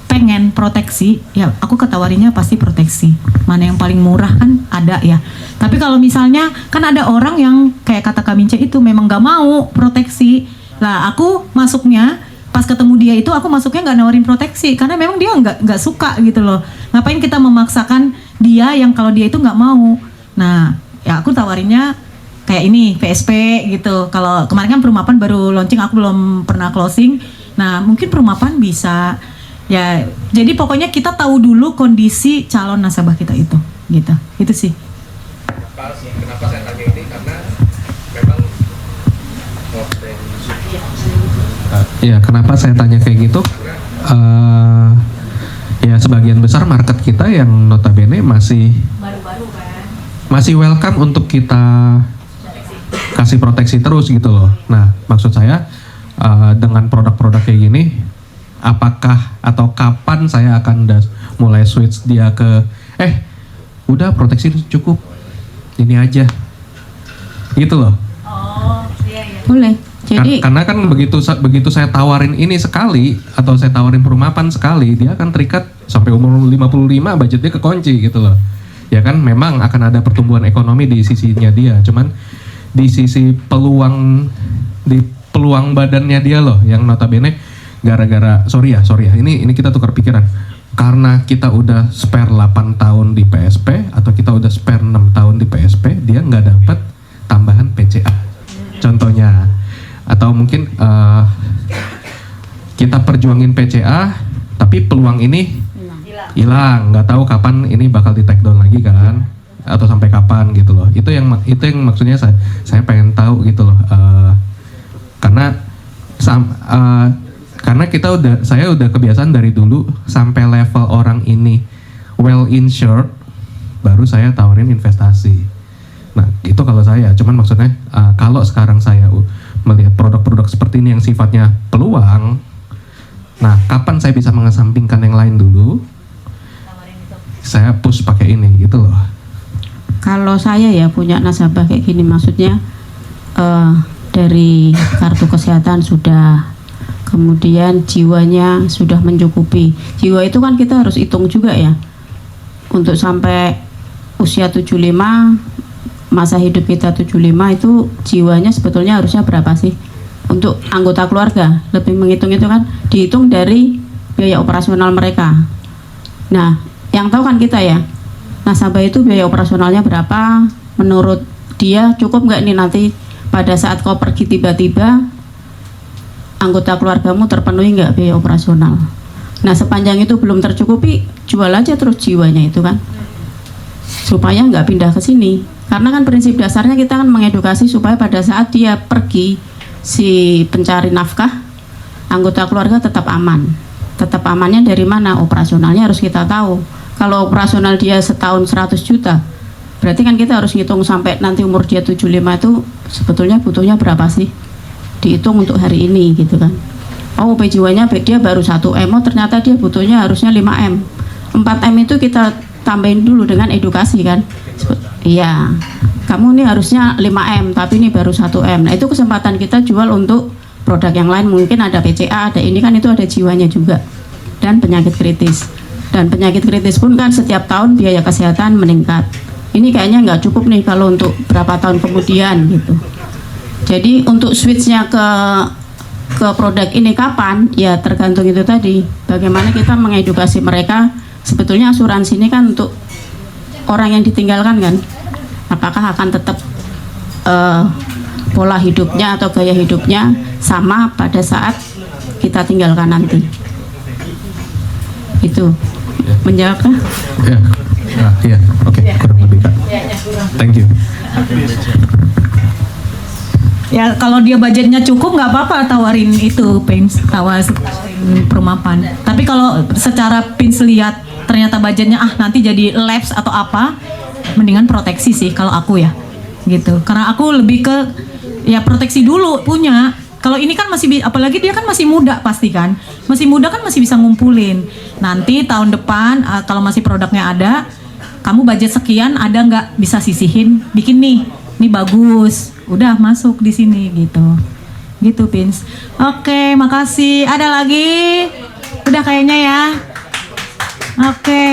pengen proteksi, ya aku ketawarinya pasti proteksi. Mana yang paling murah kan ada ya. Tapi kalau misalnya kan ada orang yang kayak kata Kamince itu memang gak mau proteksi. Lah aku masuknya pas ketemu dia itu aku masuknya nggak nawarin proteksi karena memang dia nggak suka gitu loh. Ngapain kita memaksakan dia yang kalau dia itu nggak mau. Nah ya aku tawarinnya kayak ini PSP gitu. Kalau kemarin kan Perumapan baru launching, aku belum pernah closing. Nah mungkin Perumapan bisa ya. Jadi pokoknya kita tahu dulu kondisi calon nasabah kita itu gitu. Itu sih. Kenapa saya tanya ini, karena memang ya, kenapa saya tanya kayak gitu? Ya sebagian besar market kita yang notabene masih welcome untuk kita kasih proteksi terus gitu loh. Nah maksud saya dengan produk-produk kayak gini, apakah atau kapan saya akan mulai switch dia ke udah proteksi cukup ini aja gitu loh. Boleh. Jadi karena kan begitu saya tawarin ini sekali atau saya tawarin Perumapan sekali, dia akan terikat sampai umur 55, budgetnya kekunci gitu loh. Ya kan memang akan ada pertumbuhan ekonomi di sisinya dia, cuman di sisi peluang badannya dia loh yang notabene gara-gara sorry ya ini kita tukar pikiran. Karena kita udah spare 8 tahun di PSP atau kita udah spare 6 tahun di PSP, dia nggak dapat tambahan PCA. Contohnya. Atau mungkin kita perjuangin PCA tapi peluang ini hilang, nggak tahu kapan ini bakal di take down lagi kan, atau sampai kapan gitu loh. Itu yang maksudnya saya pengen tahu gitu loh. Karena saya udah kebiasaan dari dulu sampai level orang ini well insured baru saya tawarin investasi. Nah itu kalau saya, cuman maksudnya kalau sekarang saya melihat produk-produk seperti ini yang sifatnya peluang, nah kapan saya bisa mengesampingkan yang lain dulu, saya push pakai ini gitu loh. kalau saya ya punya nasabah kayak gini, maksudnya dari kartu kesehatan sudah, kemudian jiwanya sudah mencukupi. Jiwa itu kan kita harus hitung juga ya, untuk sampai usia 75, masa hidup kita 75 itu jiwanya sebetulnya harusnya berapa sih untuk anggota keluarga. Lebih menghitung itu kan dihitung dari biaya operasional mereka. Nah yang tahu kan kita ya, nasabah itu biaya operasionalnya berapa, menurut dia cukup nggak nih nanti pada saat kau pergi tiba-tiba anggota keluargamu terpenuhi nggak biaya operasional. Nah sepanjang itu belum tercukupi, jual aja terus jiwanya itu kan, supaya nggak pindah ke sini. Karena kan prinsip dasarnya kita kan mengedukasi supaya pada saat dia pergi, si pencari nafkah, anggota keluarga tetap aman. Tetap amannya dari mana? Operasionalnya harus kita tahu. Kalau operasional dia setahun 100 juta, berarti kan kita harus ngitung sampai nanti umur dia 75 itu sebetulnya butuhnya berapa sih? Dihitung untuk hari ini gitu kan. Oh OP jiwanya dia baru 1M, oh ternyata dia butuhnya harusnya 5M. 4M itu kita tambahin dulu dengan edukasi kan. Iya, kamu ini harusnya 5M tapi ini baru 1M. Nah itu kesempatan kita jual untuk produk yang lain, mungkin ada PCA, ada ini kan, itu ada jiwanya juga. Dan penyakit kritis. Dan penyakit kritis pun kan setiap tahun biaya kesehatan meningkat. Ini kayaknya nggak cukup nih kalau untuk berapa tahun kemudian gitu. Jadi untuk switchnya ke produk ini kapan? Ya tergantung itu tadi. Bagaimana kita mengedukasi mereka. Sebetulnya asuransi ini kan untuk orang yang ditinggalkan kan. Apakah akan tetap pola hidupnya atau gaya hidupnya sama pada saat kita tinggalkan nanti. Itu menjawabkah? Ya, oke, kurang lebih Kak. Thank you. Ya kalau dia budgetnya cukup nggak apa-apa tawarin itu Pins, tawarin perumahan. Tapi kalau secara Pins lihat ternyata budgetnya nanti jadi labs atau apa, mendingan proteksi sih kalau aku ya, gitu. Karena aku lebih ke ya proteksi dulu punya. Kalau ini kan masih, apalagi dia kan masih muda pasti kan, masih muda kan masih bisa ngumpulin. Nanti tahun depan kalau masih produknya ada, kamu budget sekian ada nggak bisa sisihin, bikin nih bagus. Udah masuk di sini gitu Pins. Oke, makasih. Ada lagi? Udah kayaknya ya. Oke.